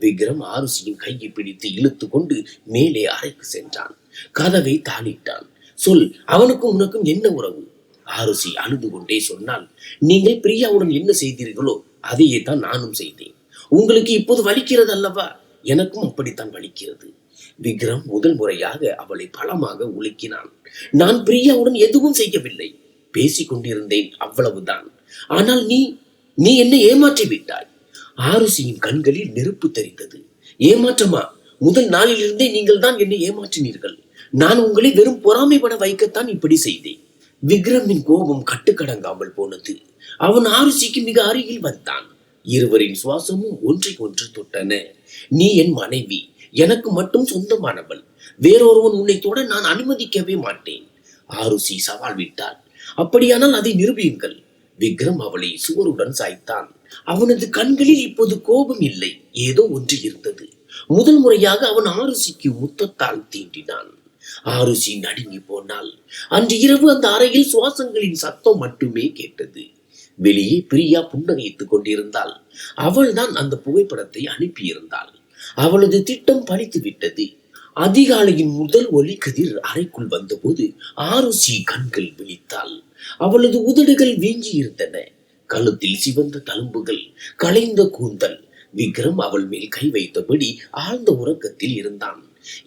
விக்ரம் ஆருஷியின் கையை பிடித்து இழுத்து கொண்டு மேலே அறைக்கு சென்றான். கதவை தாளிட்டான். சொல், அவனுக்கும் உனக்கும் என்ன உறவு? ஆருஷி அழுது கொண்டே சொன்னால், நீங்கள் பிரியாவுடன் என்ன செய்தீர்களோ அதையே தான் நானும் செய்தேன். உங்களுக்கு இப்போது வலிக்கிறது அல்லவா? எனக்கும் அப்படித்தான் வலிக்கிறது. விக்ரம் முதல் முறையாக அவளை பலமாக உலுக்கினான். நான் பிரியாவுடன் எதுவும் செய்யவில்லை, பேசிக் கொண்டிருந்தேன், அவ்வளவுதான். ஆனால் நீ என்னை ஏமாற்றி விட்டாய். ஆருஷியின் கண்களில் நெருப்பு தெரிந்தது. ஏமாற்றமா? முதல் நாளிலிருந்தே நீங்கள் தான் என்னை ஏமாற்றினீர்கள். நான் உங்களை வெறும் பொறாமைப்பட வைக்கத்தான் இப்படி செய்தேன். விக்ரமின் கோபம் கட்டுக்கடங்காமல் போனது. அவன் ஆருஷிக்கு மிக அருகில் வந்தான். இருவரின் சுவாசமும் ஒன்றை ஒன்று தொட்டன. நீ என் மனைவி, எனக்கு மட்டும் சொந்தமானவள். வேறொருவன் உன்னை தொட நான் அனுமதிக்கவே மாட்டேன். ஆருஷி சவால் விட்டாள். அப்படியானால் அதை நிரூபியுங்கள். விக்ரம் அவளை சுவருடன் சாய்த்தான். அவனது கண்களில் இப்போது கோபம் இல்லை, ஏதோ ஒன்று இருந்தது. முதல் முறையாக அவன் ஆருஷிக்கு முத்தத்தால் தீண்டினான். ஆருஷி நடுங்கி போனாள். அன்று இரவு அந்த அறையில் சுவாசங்களின் சத்தம் மட்டுமே கேட்டது. வெளியே பிரியா புன்னகைத்துக் கொண்டிருந்தாள். அவள் தான் அந்த புகைப்படத்தை அனுப்பியிருந்தாள். அவளது திட்டம் பலித்து விட்டது. அதிகாலையின் முதல் ஒளி கதிர் அறைக்குள் வந்தபோது ஆருஷி கண்கள் விழித்தாள். அவளது உதடுகள் வீங்கி இருந்தன. கழுத்தில் சிவந்த தழும்புகள், களைந்த கூந்தல். விக்ரம் அவள் மேல் கை வைத்தபடி ஆழ்ந்த உறக்கத்தில் இருந்தான்.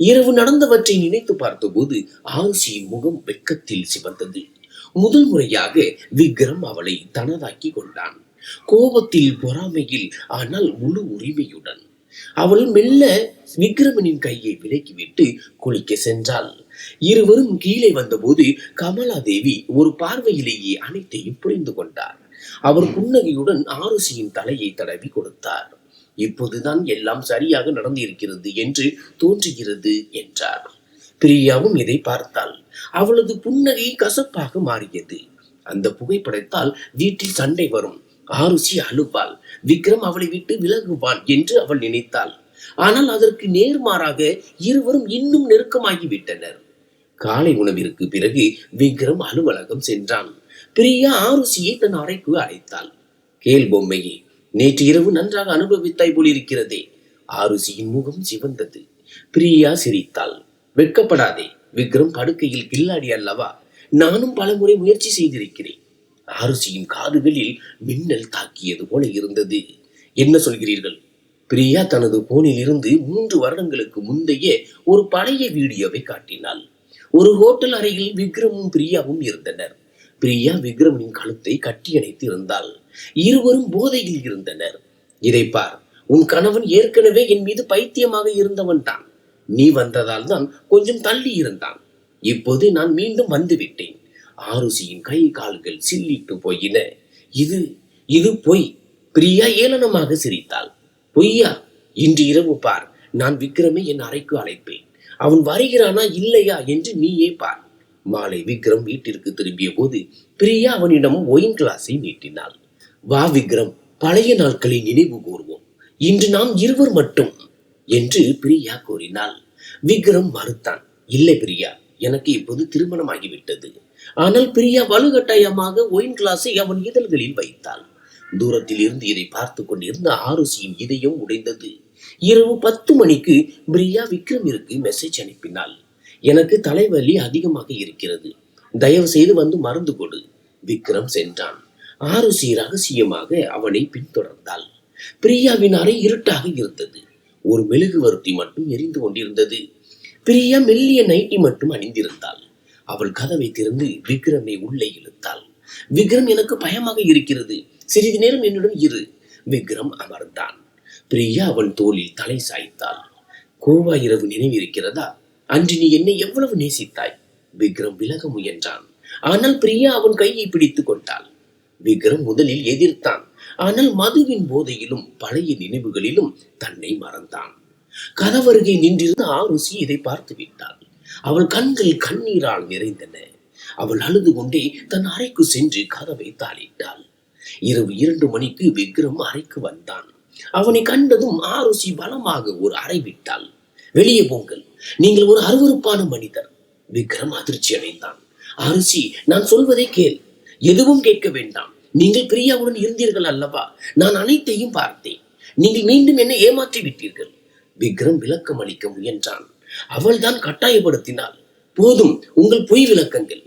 இரவு நடந்தவற்றை நினைத்து பார்த்தபோது ஆருஷியின் முகம் வெட்கத்தில் சிவந்தது. முதல் முறையாக விக்ரம் அவளை தனதாக்கி கொண்டான். கோபத்தில், பொறாமையில், ஆனால் முழு உரிமையுடன். அவள் மெல்ல விக்ரமனின் கையை விலக்கிவிட்டு குளிக்க சென்றாள். இருவரும் கீழே வந்தபோது கமலாதேவி ஒரு பார்வையிலேயே அனைத்தையும் புரிந்து கொண்டார். அவர் புன்னகையுடன் ஆருஷியின் தலையை தடவி கொடுத்தார். இப்போதுதான் எல்லாம் சரியாக நடந்திருக்கிறது என்று தோன்றுகிறது என்றார். பிரியாவும் இதை பார்த்தாள். அவளது புன்னகை கசப்பாக மாறியது. அந்த புகைப்படத்தால் வீட்டில் சண்டை வரும், ஆருஷி அழுவாள், விக்ரம் அவளை விட்டு விலகுவான் என்று அவள் நினைத்தாள். ஆனால் அதற்கு நேர்மாறாக இருவரும் இன்னும் நெருக்கமாகிவிட்டனர். காலை உணவிற்கு பிறகு விக்ரம் அலுவலகம் சென்றான். பிரியா ஆருஷியை தன் அறைக்கு அழைத்தாள். கேள் பொம்மையே, நேற்று இரவு நன்றாக அனுபவித்தாய் போலிருக்கிறதே. ஆருஷியின் முகம் சிவந்தது. பிரியா சிரித்தாள். வெட்கப்படாதே, விக்ரம் படுக்கையில் கில்லாடி அல்லவா? நானும் பலமுறை முயற்சி செய்திருக்கிறேன். ஆருஷியின் காதுகளில் மின்னல் தாக்கியது போல இருந்தது. என்ன சொல்கிறீர்கள்? பிரியா தனது போனில் இருந்து 3 வருடங்களுக்கு முந்தைய ஒரு பழைய வீடியோவை காட்டினாள். ஒரு ஹோட்டல் அறையில் விக்ரமும் பிரியாவும் இருந்தனர். பிரியா விக்ரமனின் கழுத்தை கட்டியணைத்து இருந்தாள். இருவரும் போதையில் இருந்தனர். இதை பார், உன் கணவன் ஏற்கனவே என் மீது பைத்தியமாக இருந்தவன் தான். நீ வந்ததால் தான் கொஞ்சம் தள்ளி இருந்தான். இப்போது நான் மீண்டும் வந்துவிட்டேன். ஆருஷியின் கை கால்கள் சில்லிட்டு போயின. இது பொய். பிரியா ஏளனமாக சிரித்தாள். பொய்யா? இன்று இரவு பார், நான் விக்ரமை என் அறைக்கு அழைப்பேன். அவன் வருகிறானா இல்லையா என்று நீயே பார். மாலை விக்ரம் வீட்டிற்கு திரும்பிய போது பிரியா அவனிடம் ஒயின் கிளாஸை நீட்டினாள். வா விக்ரம், பழைய நாட்களை நினைவு கூறுவோம். இன்று நாம் இருவர் மட்டும் என்று பிரியா கூறினாள். விக்ரம் மறுத்தான். இல்லை பிரியா, எனக்கு இப்போது திருமணமாகிவிட்டது. ஆனால் பிரியா வலுக்கட்டாயமாக ஒயின் கிளாஸை அவன் இதழ்களில் வைத்தாள். தூரத்தில் இருந்து இதை பார்த்து கொண்டிருந்த ஆருஷியின் இதயம் உடைந்தது. இரவு 10 மணிக்கு பிரியா விக்ரமிற்கு மெசேஜ் அனுப்பினாள். எனக்கு தலைவலி அதிகமாக இருக்கிறது, தயவு செய்து வந்து மருந்து கொடு. விக்ரம் சென்றான். ஆருஷி ரகசியமாக அவனை பின்தொடர்ந்தாள். பிரியாவின் அறை இருட்டாக இருந்தது. ஒரு மெழுகுவர்த்தி மட்டும் எரிந்து கொண்டிருந்தது. பிரியா மெல்லிய நைட்டி மட்டும் அணிந்திருந்தாள். அவள் கதவை திறந்து விக்ரமை உள்ளே இழுத்தாள். விக்ரம், எனக்கு பயமாக இருக்கிறது, சிறிது நேரம் என்னுடன் இரு. விக்ரம் அமர்ந்தான். பிரியா அவன் தோளில் தலை சாய்த்தாள். கோவா இரவு நினைவிருக்கிறதா? அன்று நீ என்னை எவ்வளவு நேசித்தாய். விக்ரம் விலக முயன்றான். ஆனால் பிரியா அவன் கையை பிடித்துக் கொண்டாள். விக்ரம் முதலில் எதிர்த்தான். ஆனால் மதுவின் போதையிலும் பழைய நினைவுகளிலும் தன்னை மறந்தான். கதவருகே நின்றிருந்த ஆருஷி இதை பார்த்து விட்டாள். அவள் கண்கள் கண்ணீரால் நிறைந்தன. அவள் அழுது கொண்டே தன் அறைக்கு சென்று கதவை தாளிட்டாள். இரவு 2 மணிக்கு விக்ரம் அறைக்கு வந்தான். அவனை கண்டதும் ஆருஷி பலமாக ஒரு அறை விட்டாள். வெளியே போங்கள், நீங்கள் ஒரு அருவருப்பான மனிதர். விக்ரம் அதிர்ச்சி அடைந்தான். ஆருஷி, நான் சொல்வதை கேள். எதுவும் கேட்க வேண்டாம். நீங்கள் பிரியாவுடன் இருந்தீர்கள் அல்லவா? நான் அனைத்தையும் பார்த்தேன். நீங்கள் மீண்டும் என்னை ஏமாற்றி விட்டீர்கள். விக்ரம் விளக்கம் அளிக்க முயன்றான். அவள்தான் கட்டாயப்படுத்தினாள். போதும் உங்கள் பொய் விளக்கங்கள்.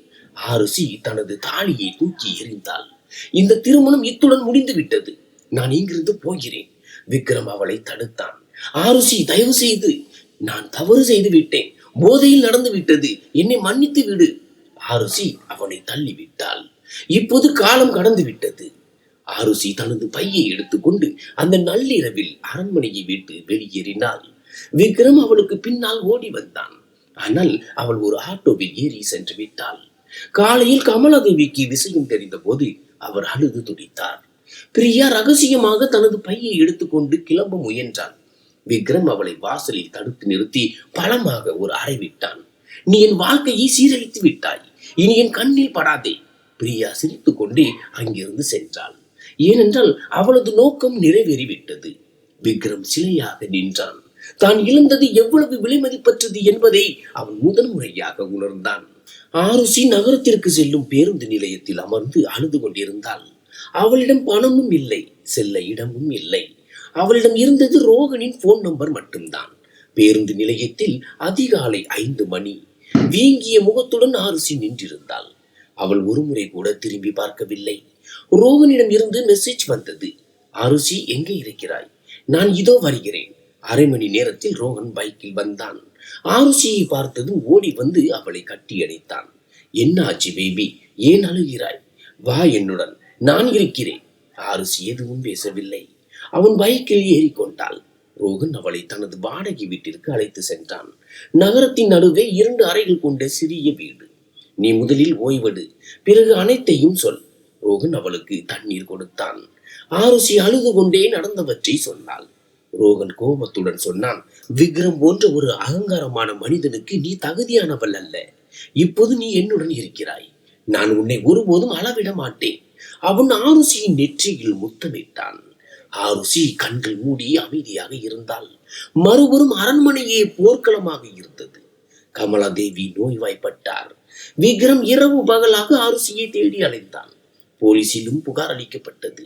ஆருஷி தனது தாலியை தூக்கி எறிந்தாள். இந்த திருமணம் இத்துடன் முடிந்து விட்டது. நான் இங்கிருந்து போகிறேன். விக்ரம் அவளை தடுத்தான். ஆருஷி, தயவு செய்து, நான் தவறு செய்து விட்டேன். போதையில் நடந்து விட்டது. என்னை மன்னித்து விடு. ஆருஷி அவனை தள்ளிவிட்டாள். இப்போது காலம் கடந்து விட்டது. ஆருஷி தனது பையை எடுத்துக்கொண்டு அந்த நள்ளிரவில் அரண்மனையை விட்டு வெளியேறினாள். விக்ரம் அவளுக்கு பின்னால் ஓடி வந்தான். ஆனால் அவள் ஒரு ஆட்டோவில் ஏறி சென்று விட்டாள். காலையில் கமலாதேவிக்கு விஷயம் தெரிந்த போது அவர் அழுது துடித்தார். பிரியா ரகசியமாக தனது பையை எடுத்துக்கொண்டு கிளம்ப முயன்றாள். விக்ரம் அவளை வாசலில் தடுத்து நிறுத்தி பலமாக ஒரு அறை விட்டான். நீ என் வாழ்க்கையை சீரழித்து விட்டாய். இனி என் கண்ணில் படாதே. பிரியா சிரித்துக் கொண்டே அங்கிருந்து சென்றாள். ஏனென்றால் அவளது நோக்கம் நிறைவேறிவிட்டது. விக்ரம் சிலையாக நின்றான். தான் இழந்தது எவ்வளவு விலைமதிப்பற்றது என்பதை அவன் முதன்முறையாக உணர்ந்தான். ஆருஷி நகரத்திற்கு செல்லும் பேருந்து நிலையத்தில் அமர்ந்து அழுது கொண்டிருந்தாள். அவளிடம் பணமும் இல்லை, செல்ல இடமும் இல்லை. அவளிடம் இருந்தது ரோகனின் போன் நம்பர் மட்டும்தான். பேருந்து நிலையத்தில் அதிகாலை 5 மணி. வீங்கிய முகத்துடன் ஆருஷி நின்றிருந்தாள். அவள் ஒருமுறை கூட திரும்பி பார்க்கவில்லை. ரோகனிடம் இருந்து மெசேஜ் வந்தது. ஆருஷி, எங்கே இருக்கிறாய்? நான் இதோ வருகிறேன். அரை மணி நேரத்தில் ரோகன் பைக்கில் வந்தான். ஆருஷியை பார்த்ததும் ஓடி வந்து அவளை கட்டி அணைத்தான். என்ன ஆச்சு பேபி? ஏன் அழுகிறாய்? வா என்னுடன், நான் இருக்கிறேன். ஆருஷி எதுவும் பேசவில்லை. அவன் பைக்கில் ஏறிக்கொண்டாள். ரோகன் அவளை தனது வாடகை வீட்டிற்கு அழைத்து சென்றான். நகரத்தின் நடுவே 2 அறைகள் கொண்ட சிறிய வீடு. நீ முதலில் ஓய்வெடு, பிறகு அனைத்தையும் சொல். ரோகன் அவளுக்கு தண்ணீர் கொடுத்தான். ஆருஷி அழுது கொண்டே நடந்தவற்றை சொன்னாள். ரோகன் கோபத்துடன் சொன்னான். விக்ரம் போன்ற ஒரு அகங்காரமான மனிதனுக்கு நீ தகுதியானவள் அல்ல. இப்போது நீ என்னுடன் இருக்கிறாய். நான் உன்னை ஒருபோதும் அளவிட மாட்டேன். அவன் ஆருஷியின் நெற்றியில் முத்தமிட்டான். ஆருஷி கண்கள் மூடி அமைதியாக இருந்தாள். மறுபுறம் அரண்மனையே போர்க்களமாக இருந்தது. கமலாதேவி நோய்வாய்ப்பட்டார். விக்ரம் இரவு பகலாக ஆருஷியை தேடி அலைந்தான். போலீசிலும் புகார் அளிக்கப்பட்டது.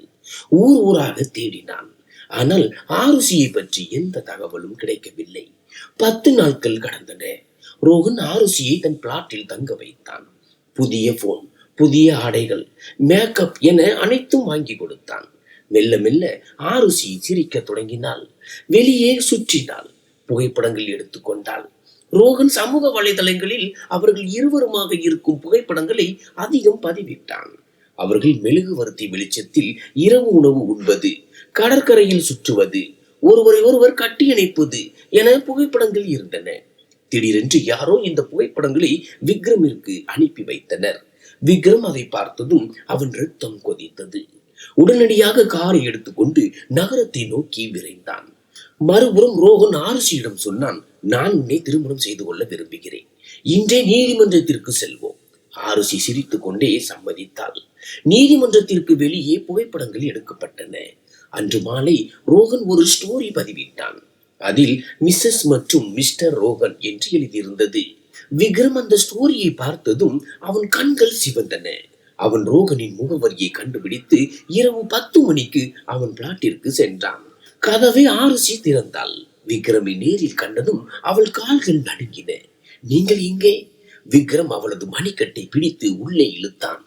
ஊர் ஊராக தேடினான். ஆனால் ஆருஷியை பற்றி எந்த தகவலும் கிடைக்கவில்லை. 10 நாட்கள் கடந்தன. ரோகன் ஆருஷியை தன் பிளாட்டில் தங்க வைத்தான். புதிய போன், புதிய ஆடைகள், மேக்கப் என அனைத்தும் வாங்கி கொடுத்தான். மெல்ல மெல்ல ஆருஷி சிரிக்க தொடங்கினாள். வெளியே சுற்றினாள். புகைப்படங்கள் எடுத்துக்கொண்டாள். ரோகன் சமூக வலைதளங்களில் அவர்கள் இருவருமாக இருக்கும் புகைப்படங்களை அதிகம் பதிவிட்டான். அவர்கள் மெழுகுவர்த்தி வெளிச்சத்தில் இரவு உணவு உண்பது, கடற்கரையில் சுற்றுவது, ஒருவரை ஒருவர் கட்டியணைப்பது என புகைப்படங்கள் இருந்தன. திடீரென்று யாரோ இந்த புகைப்படங்களை விக்ரமிற்கு அனுப்பி வைத்தனர். விக்ரம் அதை பார்த்ததும் அவன் ரத்தம் கொதித்தது. உடனடியாக காரை எடுத்துக்கொண்டு நகரத்தை நோக்கி விரைந்தான். மறுபுறம் ரோகன் ஆருஷியிடம் சொன்னான். நான் உன்னை திருமணம் செய்து கொள்ள விரும்புகிறேன். இன்றே நீதிமன்றத்திற்கு செல்வோம். ஆருஷி சிரித்துக் கொண்டே சம்மதித்தாள். நீதிமன்றத்திற்கு வெளியே புகைப்படங்கள் எடுக்கப்பட்டன. அன்று மாலை ரோகன் ஒரு ஸ்டோரி பதிவிட்டான். அதில் மிஸ்ஸஸ் மற்றும் மிஸ்டர் ரோகன் என்று எழுதியிருந்தது. விக்ரம் அந்த ஸ்டோரியை பார்த்ததும் அவன் கண்கள் சிவந்தன. அவன் ரோகனின் முகவரியை கண்டுபிடித்து இரவு 10 மணிக்கு அவன் பிளாட்டிற்கு சென்றான். கதவை ஆருஷி திறந்தாள். விக்ரமை நேரில் கண்டதும் அவள் கால்கள் நடுங்கின. நீங்கள் இங்கே? விக்ரம் அவளது மணிக்கட்டை பிடித்து உள்ளே இழுத்தான்.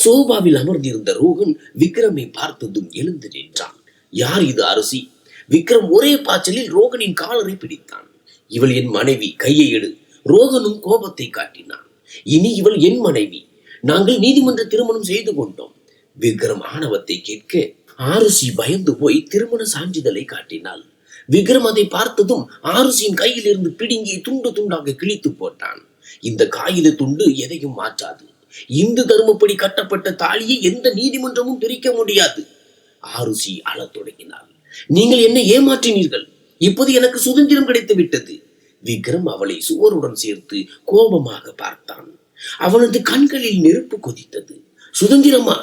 சோபாவில் அமர்ந்திருந்த ரோகன் விக்ரமை பார்த்ததும் எழுந்து நின்றான். யார் இது ஆருஷி? விக்ரம் ஒரே பாய்ச்சலில் ரோகனின் காலரை பிடித்தான். இவள் என் மனைவி, கையை எடு. ரோகனும் கோபத்தை காட்டினான். இனி இவள் என் மனைவி. நாங்கள் நீதிமன்ற திருமணம் செய்து கொண்டோம். விக்ரம் ஆணவத்தை கேட்க ஆருஷி பயந்து போய் திருமண சான்றிதழை காட்டினாள். விக்ரம் அதை பார்த்ததும் ஆருஷியின் கையில் இருந்து பிடுங்கி துண்டு துண்டாக கிழித்து போட்டான். இந்த காகித துண்டு எதையும் மாற்றாது. இந்து தர்மப்படி கட்டப்பட்ட தாலியை எந்த நீதிமன்றமும் பிரிக்க முடியாது. ஆருஷி அழத் தொடங்கினாள். நீங்கள் என்னை ஏமாற்றினீர்கள். இப்போது எனக்கு சுதந்திரம் கிடைத்து விட்டது. விக்ரம் அவளை சுவருடன் சேர்த்து கோபமாக பார்த்தான். அவனது கண்களில் நெருப்பு கொதித்தது. சுதந்திரமா?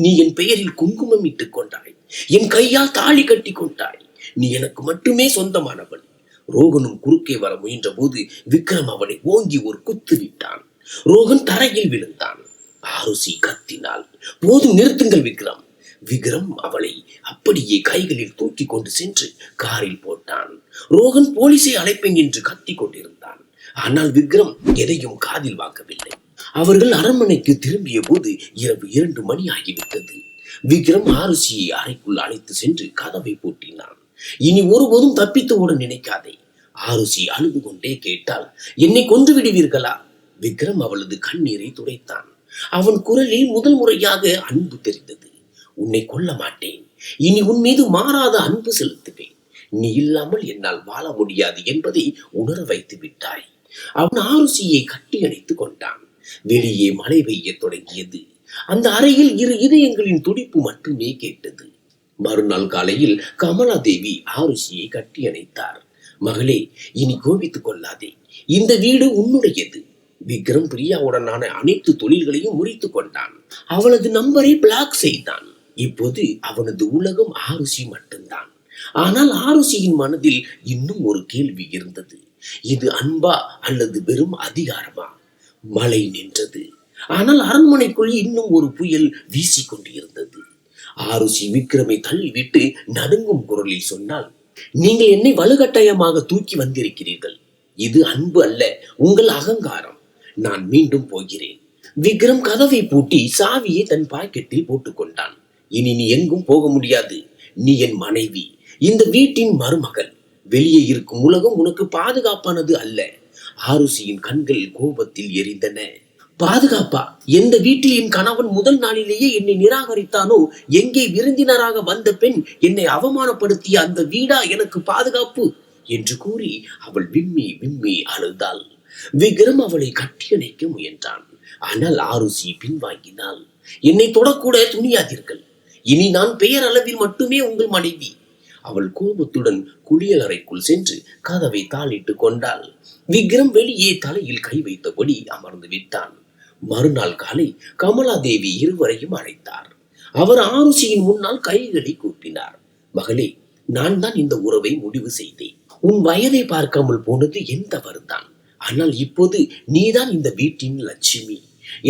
நீ என் பெயரில் குங்குமம் இட்டுக் கொண்டாய். என் கையால் தாலி கட்டி கொண்டாய். நீ எனக்கு மட்டுமே சொந்தமானவள். ரோகனும் குறுக்கே வர முயன்ற போது விக்ரம் அவனை ஓங்கி ஒரு குத்து விட்டான். ரோகன் தரையில் விழுந்தான். ஆருஷி கத்தினாள். போதும், நிறுத்துங்கள் விக்ரம். விக்ரம் அவளை அப்படியே கைகளில் தூக்கி கொண்டு சென்று காரில் போட்டான். ரோகன் போலீஸை அழைப்பேன் என்று கத்திக் கொண்டிருந்தான். ஆனால் விக்ரம் எதையும் காதில் வாங்கவில்லை. அவர்கள் அரண்மனைக்கு திரும்பிய போது இரவு 2 மணி ஆகிவிட்டது. விக்ரம் ஆருஷியை அறைக்குள் அழைத்து சென்று கதவை பூட்டினான். இனி ஒருபோதும் தப்பித்து ஓட நினைக்காதே. ஆருஷி அழுது கொண்டே கேட்டால், என்னை கொன்று விடுவீர்களா? விக்ரம் அவளது கண்ணீரை துடைத்தான். அவன் குரலில் முதல் முறையாக அன்பு தெரிந்தது. உன்னை கொல்ல மாட்டேன். இனி உன் மீது மாறாத அன்பு செலுத்துவேன். நீ இல்லாமல் என்னால் வாழ முடியாது என்பதை உணர வைத்து விட்டாய். அவன் ஆருஷியை கட்டி அணைத்துக் கொண்டான். வெளியே மழை பெய்ய தொடங்கியது. அந்த அறையில் 2 இதயங்களின் துடிப்பு மட்டுமே கேட்டது. மறுநாள் காலையில் கமலாதேவி ஆருஷியை கட்டி அணைத்தார். மகளே, இனி கோபித்துக் கொள்ளாதே. இந்த வீடு உன்னுடையது. விக்ரம் பிரியாவுடனான அனைத்து தொழில்களையும் முறித்து கொண்டான். அவளது நம்பரை பிளாக் செய்தான். இப்போது அவனது உலகம் ஆருஷி மட்டும்தான். ஆனால் ஆருஷியின் மனதில் இன்னும் ஒரு கேள்வி இருந்தது. இது அன்பா அல்லது வெறும் அதிகாரமா? மழை நின்றது. ஆனால் அரண்மனைக்குள் இன்னும் ஒரு புயல் வீசிக்கொண்டிருந்தது. ஆருஷி விக்ரமை தள்ளிவிட்டு நடுங்கும் குரலில் சொன்னால், நீங்கள் என்னை வலுக்கட்டாயமாக தூக்கி வந்திருக்கிறீர்கள். இது அன்பு அல்ல, உங்கள் அகங்காரம். நான் மீண்டும் போகிறேன். விக்ரம் கதவை பூட்டி சாவியை தன் பாக்கெட்டில் போட்டுக் கொண்டான். இனி நீ எங்கும் போக முடியாது. நீ என் மனைவி, இந்த வீட்டின் மருமகள். வெளியே இருக்கும் உலகம் உனக்கு பாதுகாப்பானது அல்ல. ஆருஷியின் கண்கள் கோபத்தில் எரிந்தன. பாதுகாப்பா? எந்த வீட்டில் என் கணவன் முதல் நாளிலேயே என்னை நிராகரித்தானோ, எங்கே விருந்தினராக வந்த பெண் என்னை அவமானப்படுத்திய அந்த வீடா எனக்கு பாதுகாப்பு என்று கூறி அவள் விம்மி விம்மி அழுதாள். விக்ரம் அவளை கட்டியணைக்க முயன்றான். ஆனால் ஆருஷி பின்வாங்கினாள். என்னை தொடக்கூட துணியாதீர்கள். இனி நான் பெயரளவில் மட்டுமே உங்கள் மனைவி. அவள் கோபத்துடன் குளியல் அறைக்குள் சென்று கதவை தாளிட்டு கொண்டாள். விக்ரம் வெளியே தலையில் கை வைத்தபடி அமர்ந்து விட்டான். மறுநாள் காலை கமலாதேவி இருவரையும் அழைத்தார். அவர் ஆருஷியின் முன்னால் கைகளை கூப்பினார். மகளே, நான் தான் இந்த உறவை முடிவு செய்தேன். உன் வயதை பார்க்காமல் போனது என் தவறுதான். ஆனால் இப்போது நீதான் இந்த வீட்டின் லட்சுமி.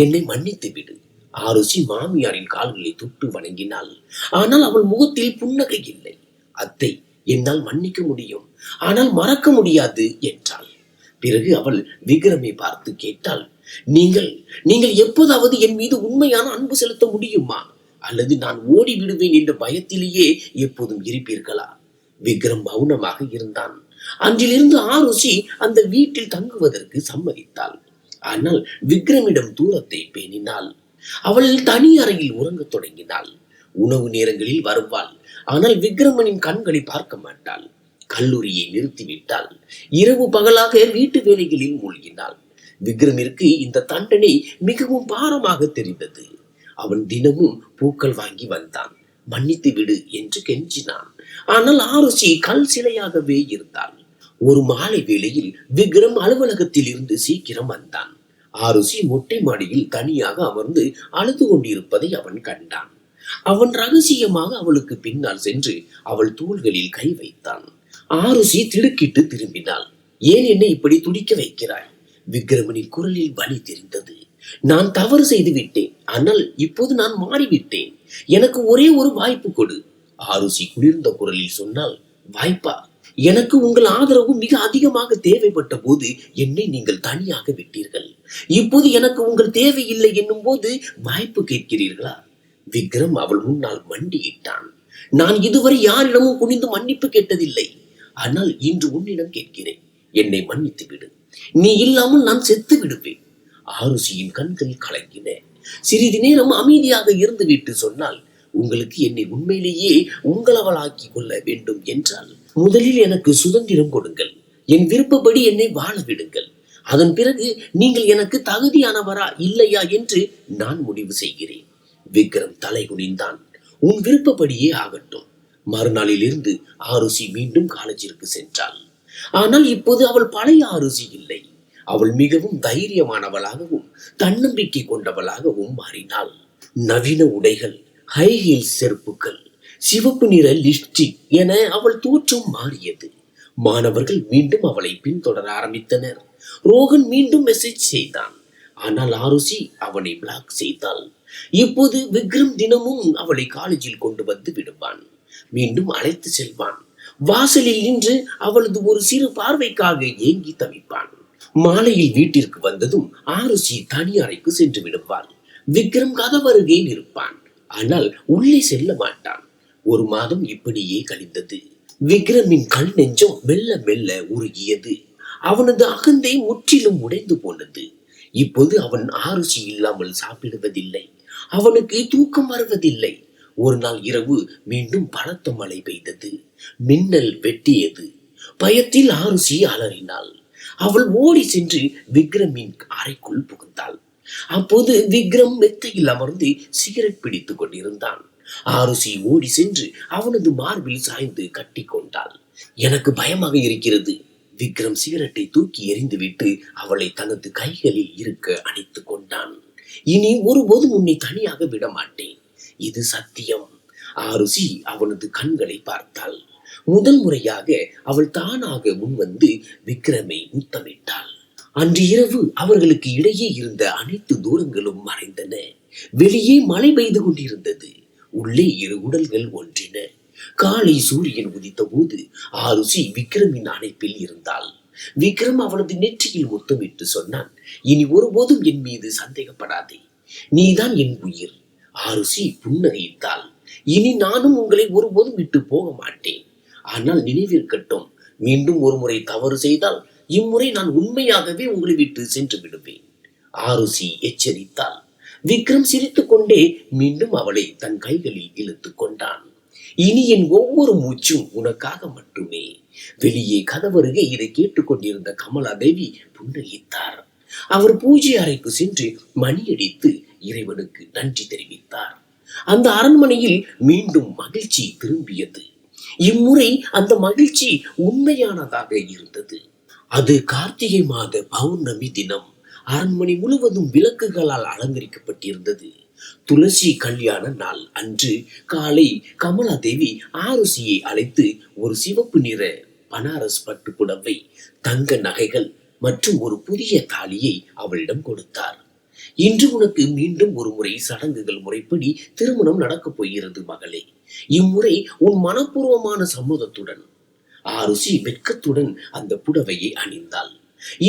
என்னை மன்னித்து விடு. ஆருஷி மாமியாரின் கால்களை தொட்டு வணங்கினாள். ஆனால் அவள் முகத்தில் புன்னகை இல்லை. அத்தை, என்னால் மன்னிக்க முடியும், ஆனால் மறக்க முடியாது என்றாள். பிறகு அவள் விக்ரமை பார்த்து கேட்டாள், நீங்கள் எப்போதாவது என் மீது உண்மையான அன்பு செலுத்த முடியுமா? அல்லது நான் ஓடி விடுவேன் என்ற பயத்திலேயே எப்போதும் இருப்பீர்களா? விக்ரம் மௌனமாக இருந்தான். அன்றிலிருந்து ஆருஷி அந்த வீட்டில் தங்குவதற்கு சம்மதித்தாள். ஆனால் விக்ரமிடம் தூரத்தை பேணினாள். அவள் தனி அறையில் உறங்கத் தொடங்கினாள். உணவு நேரங்களில் வருவாள். ஆனால் விக்ரமனின் கண்களை பார்க்க மாட்டாள். கல்லூரியை நிறுத்திவிட்டாள். இரவு பகலாக வீட்டு வேலைகளில் மூழ்கினாள். விக்ரமிற்கு இந்த தண்டனை மிகவும் பாரமாக தெரிந்தது. அவன் தினமும் பூக்கள் வாங்கி வந்தான். மன்னித்து விடு என்று கெஞ்சினான். ஆனால் ஆருஷி கல் சிலையாகவே இருந்தாள். ஒரு மாலை வேளையில் விக்ரம் அலுவலகத்தில் இருந்து சீக்கிரம் வந்தான். ஆருஷி மொட்டை மாடியில் தனியாக அமர்ந்து அழுது கொண்டிருப்பதை அவன் கண்டான். அவன் ரகசியமாக அவளுக்கு பின்னால் சென்று அவள் தோள்களில் கை வைத்தான். ஆருஷி திடுக்கிட்டு திரும்பினாள். ஏன் என்னை இப்படி துடிக்க வைக்கிறாய்? விக்ரமனின் குரலில் வலி தெரிந்தது. நான் தவறு செய்து விட்டேன். ஆனால் இப்போது நான் மாறிவிட்டேன். எனக்கு ஒரே ஒரு வாய்ப்பு கொடு. ஆருஷி குளிர்ந்த குரலில் சொன்னால், வாய்ப்பா? எனக்கு உங்கள் ஆதரவு மிக அதிகமாக தேவைப்பட்ட போது என்னை நீங்கள் தனியாக விட்டீர்கள். இப்போது எனக்கு உங்கள் தேவையில்லை என்னும் போது வாய்ப்பு கேட்கிறீர்களா? விக்ரம் அவள் முன்னால் மண்டியிட்டான். நான் இதுவரை யாரிடமும் குனிந்து மன்னிப்பு கேட்டதில்லை. ஆனால் இன்று உன்னிடம் கேட்கிறேன். என்னை மன்னித்து விடு. நீ இல்லாமல் நான் செத்து விடுவேன். ஆருஷியின் கண்கள் கலங்கின. சிறிது நேரம் அமைதியாக இருந்து விட்டு சொன்னால், உங்களுக்கு என்னை உண்மையிலேயே உங்களவளாக்கி கொள்ள வேண்டும் என்றால் முதலில் எனக்கு சுதந்திரம் கொடுங்கள். என் விருப்பப்படி என்னை வாழ விடுங்கள். அதன் பிறகு நீங்கள் எனக்கு தகுதியானவரா இல்லையா என்று நான் முடிவு செய்கிறேன். விக்ரம் தலை குனிந்தான். உன் விருப்பப்படியே ஆகட்டும். மறுநாளில் இருந்து ஆருஷி மீண்டும் காலேஜிற்கு சென்றாள். ஆனால் இப்போது அவள் பழைய ஆருஷி இல்லை. அவள் மிகவும் தைரியமானவளாகவும் தன்னம்பிக்கை கொண்டவளாகவும் மாறினாள். நவீன உடைகள், ஹை ஹீல் செருப்புகள், சிவப்பு நிற லிப்ஸ்டிக் என அவள் தோற்றம் மாறியது. மாணவர்கள் மீண்டும் அவளை பின்தொடர ஆரம்பித்தனர். ரோகன் மீண்டும் மெசேஜ் செய்தான். ஆனால் ஆருஷி அவனை பிளாக் செய்தாள். இப்போது விக்ரம் தினமும் அவளை காலேஜில் கொண்டு வந்து விடுவான், மீண்டும் அழைத்து செல்வான். வாசலில் நின்று அவளது ஒரு சிறு பார்வைக்காக ஏங்கி தவிப்பான். மாலையில் வீட்டிற்கு வந்ததும் ஆருஷி தனி அறைக்கு சென்று விடுவாள். விக்ரம் கதவருகேல் இருப்பான், ஆனால் உள்ளே செல்ல மாட்டான். ஒரு மாதம் இப்படியே கழிந்தது. விக்ரமின் கல் நெஞ்சம் மெல்ல மெல்ல உருகியது. அவனது அகந்தை முற்றிலும் உடைந்து போனது. இப்போது அவன் ஆருஷி இல்லாமல் சாப்பிடுவதில்லை. அவனுக்கு தூக்கம் வருவதில்லை. ஒரு நாள் இரவு மீண்டும் பலத்த மழை பெய்தது. மின்னல் வெட்டியது. பயத்தில் ஆருஷி அலறினாள். அவள் ஓடி சென்று விக்ரமின் அறைக்குள் புகுந்தாள். அப்போது விக்ரம் மெத்தையில் அமர்ந்து சிகரெட் பிடித்துக் கொண்டிருந்தான். ஆருஷி ஓடி சென்று அவனது மார்பில் சாய்ந்து கட்டி கொண்டாள். எனக்கு பயமாக இருக்கிறது. விக்ரம் சிகரெட்டை தூக்கி எறிந்துவிட்டு அவளை தனது கைகளில் இருக்க அணைத்துக் கொண்டான். இனி ஒருபோதும் உன்னை தனியாக விட மாட்டேன், இது சத்தியம். ஆருஷி அவனது கண்களை பார்த்தாள். முதல் முறையாக அவள் தானாக முன்வந்து விக்ரமை முத்தமிட்டாள். அன்று இரவு அவர்களுக்கு இடையே இருந்த அனைத்து தூரங்களும் மறைந்தன. வெளியே மழை பெய்து கொண்டிருந்தது. உள்ளே இரு உடல்கள் ஒன்றின. காலை சூரியன் உதித்த போது ஆருஷி விக்ரமின் அணைப்பில் இருந்தாள். விக்ரம் அவளது நெற்றியில் முத்தமிட்டு சொன்னான், இனி ஒருபோதும் என் மீது சந்தேகப்படாதே, நீதான் என் உயிர். ஆருஷி புன்னகைத்தாள். இனி நானும் உங்களை ஒருபோதும் விட்டு போக மாட்டேன். ஆனால் நினைவிருக்கட்டும், மீண்டும் ஒரு முறை தவறு செய்தால் இம்முறை நான் உண்மையாகவே உங்களை விட்டு சென்று விடுவேன், ஆருஷி எச்சரித்தாள். விக்ரம் சிரித்துக் கொண்டே மீண்டும் அவளை தன் கைகளில் இழுத்துக் கொண்டான். இனி என் ஒவ்வொரு மூச்சும் உனக்காக மட்டுமே. வெளியே கதவருகே இதை கேட்டுக்கொண்டிருந்த கமலாதேவி புன்னகைத்தார். அவர் பூஜை அறைக்கு சென்று மணியடித்து இறைவனுக்கு நன்றி தெரிவித்தார். அந்த அரண்மனையில் மீண்டும் மகிழ்ச்சி திரும்பியது. இம்முறை அந்த மகிழ்ச்சி உண்மையானதாக இருந்தது. அது கார்த்திகை மாத பௌர்ணமி தினம். அரண்மனை முழுவதும் விளக்குகளால் அலங்கரிக்கப்பட்டிருந்தது. துளசி கல்யாண நாள் அன்று காலை கமலாதேவி ஆருஷியை அழைத்து ஒரு சிவப்பு நிற பனாரஸ் பட்டு புடவை, தங்க நகைகள் மற்றும் ஒரு புதிய தாலியை அவளிடம் கொடுத்தார். இன்று உனக்கு மீண்டும் ஒரு முறை சடங்குகள் முறைப்படி திருமணம் நடக்கப் போகிறது மகளே. இம்முறை உன் மனப்பூர்வமான சம்மதத்துடன். ஆருஷி வெட்கத்துடன் அந்த புடவையை அணிந்தாள்.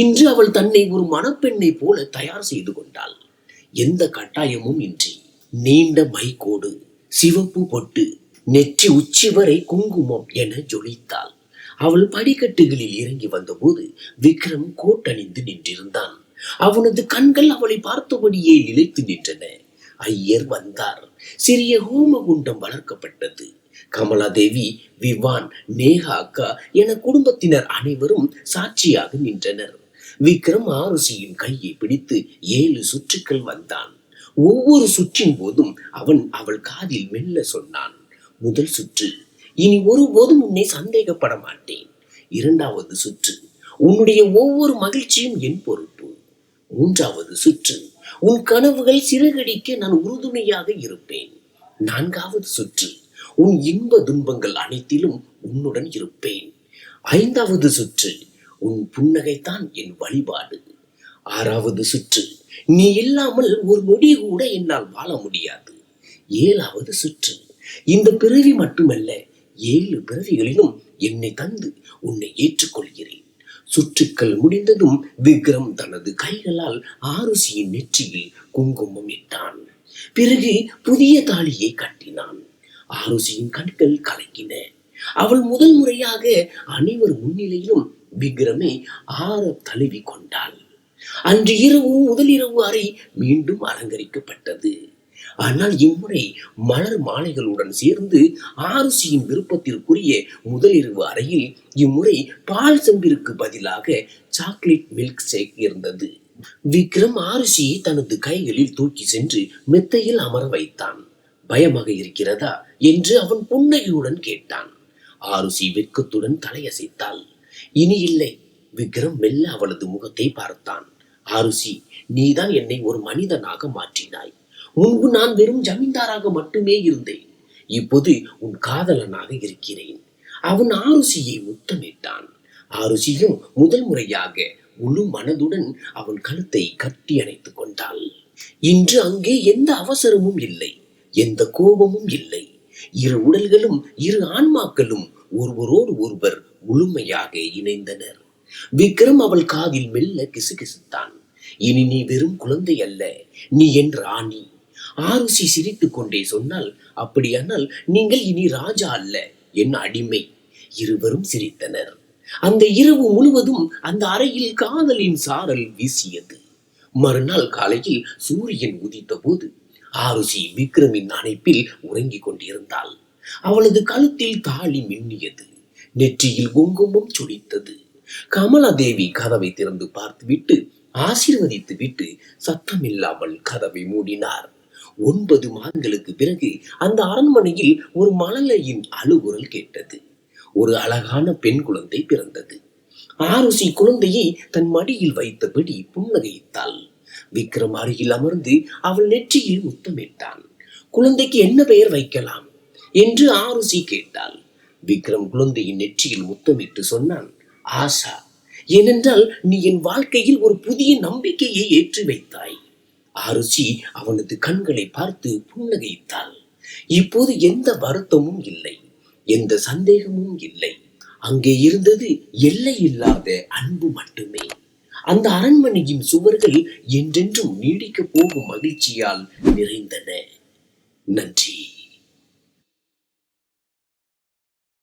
இன்று அவள் தன்னை ஒரு மணப்பெண்ணை போல தயார் செய்து கொண்டாள். எந்த கட்டாயமும் இன்றி நீண்ட மைக்கோடு, சிவப்பு பொட்டு, நெற்றி உச்சி வரை குங்குமம் என ஜொலித்தாள். அவள் படிக்கட்டுகளில் இறங்கி வந்தபோது விக்ரம் கோட்டணிந்து நின்றிருந்தான். அவனது கண்கள் அவளை பார்த்தபடியே நிலைத்து நின்றன. ஐயர் வந்தார். சிறிய ஹோமகுண்டம் வளர்க்கப்பட்டது. கமலாதேவி, விவான், நேகா அக்கா என குடும்பத்தினர் அனைவரும் சாட்சியாக நின்றனர். விக்ரம் ஆருஷியின் கையை பிடித்து 7 சுற்றுக்கள் வந்தான். ஒவ்வொரு சுற்றின் போதும் அவன் அவள் காதில் மெல்ல சொன்னான், முதல் சுற்று, இனி ஒருபோதும் உன்னை சந்தேகப்பட மாட்டேன். 2வது சுற்று, உன்னுடைய ஒவ்வொரு மகிழ்ச்சியும் என் பொறுப்பு. 3வது சுற்று, உன் கனவுகள் சிறகடிக்க நான் உறுதுணையாக இருப்பேன். 4வது சுற்று, உன் இன்ப துன்பங்கள் அனைத்திலும் உன்னுடன் இருப்பேன். 5வது சுற்று, உன் புன்னகைத்தான் என் வழிபாடு. 6வது சுற்று, நீ இல்லாமல் ஒரு நொடி கூட என்னால் வாழ முடியாது. 7வது சுற்று, இந்த பிறவி மட்டுமல்ல, 7 பிறவிகளிலும் என்னை தந்து உன்னை ஏற்றுக்கொள்கிறேன். சுற்றுக்கள் முடிந்ததும் விக்ரம் தனது கைகளால் ஆருஷியின் நெற்றியில் குங்குமம் இட்டான். பிறகு புதிய தாலியை கட்டினான். ஆருஷியின் கண்கள் கலங்கின. அவள் முதல் முறையாக அனைவர் முன்னிலையிலும் விக்ரமை ஆற தழுவி கொண்டாள். அன்று இரவு முதல் இரவு அறை மீண்டும் அலங்கரிக்கப்பட்டது. ஆனால் இம்முறை மலர் மாலைகளுடன் சேர்ந்து ஆருஷியின் விருப்பத்திற்குரிய முதலிரவு அறையில் இம்முறை பால் செம்பிற்கு பதிலாக சாக்லேட் மில்க் ஷேக் இருந்தது. விக்ரம் ஆருஷியை தனது கைகளில் தூக்கி சென்று மெத்தையில் அமர வைத்தான். பயமாக இருக்கிறதா என்று அவன் புன்னகையுடன் கேட்டான். ஆருஷி வெட்கத்துடன் தலையசைத்தாள். இனி இல்லை. விக்ரம் மெல்ல அவளது முகத்தை பார்த்தான். ஆருஷி, நீதான் என்னை ஒரு மனிதனாக மாற்றினாய். முன்பு நான் வெறும் ஜமீன்தாராக மட்டுமே இருந்தேன். இப்போது உன் காதலனாக இருக்கிறேன். அவன் ஆருஷியை முத்தமிட்டான். ஆருஷியும் முதல் முறையாக முழு மனதுடன் அவன் கழுத்தை கட்டி அணைத்துக் கொண்டாள். இன்று அங்கே எந்த அவசரமும் இல்லை, எந்த கோபமும் இல்லை. இரு உடல்களும் இரு ஆன்மாக்களும் ஒருவரோடு ஒருவர் முழுமையாக இணைந்தனர். விக்ரம் அவள் காதில் மெல்ல கிசுகிசுத்தான். இனி நீ வெறும் குழந்தை அல்ல, நீ என் ராணி. ஆருஷி சிரித்துக் கொண்டே சொன்னால், அப்படியானால் நீங்கள் இனி ராஜா அல்ல, என் அடிமை. இருவரும் சிரித்தனர். அந்த இரவு முழுவதும் அந்த அறையில் காதலின் சாரல் வீசியது. மறுநாள் காலையில் சூரியன் உதித்த போது ஆருஷி விக்ரமின் அணைப்பில் உறங்கிக் கொண்டிருந்தாள். அவளது கழுத்தில் தாலி மின்னியது, நெற்றியில் குங்குமம் சொலித்தது. கமலாதேவி கதவை திறந்து பார்த்துவிட்டு ஆசீர்வதித்து விட்டு சத்தமில்லாமல் கதவை மூடினார். 9 மாதங்களுக்கு பிறகு அந்த அரண்மனையில் ஒரு மழலையின் அழுகுரல் கேட்டது. ஒரு அழகான பெண் குழந்தை பிறந்தது. ஆருஷி குழந்தையை தன் மடியில் வைத்தபடி புன்னகைத்தாள். விக்ரம் அருகில் அமர்ந்து அவள் நெற்றியில் முத்தமிட்டான். குழந்தைக்கு என்ன பெயர் வைக்கலாம் என்று ஆருஷி கேட்டாள். விக்ரம் குழந்தையின் நெற்றியில் முத்தமிட்டு சொன்னான், ஆஷா. ஏனென்றால் நீ என் வாழ்க்கையில் ஒரு புதிய நம்பிக்கையை ஏற்றி வைத்தாய். ஆருஷி அவனது கண்களை பார்த்து புன்னகைத்தாள். இப்போது எந்த வருத்தமும் இல்லை, எந்த சந்தேகமும் இல்லை. அங்கே இருந்தது எல்லை இல்லாத அன்பு மட்டுமே. அந்த அரண்மனையின் சுவர்கள் என்றென்றும் நீடிக்கப் போகும் மகிழ்ச்சியால் நிறைந்தன. நன்றி.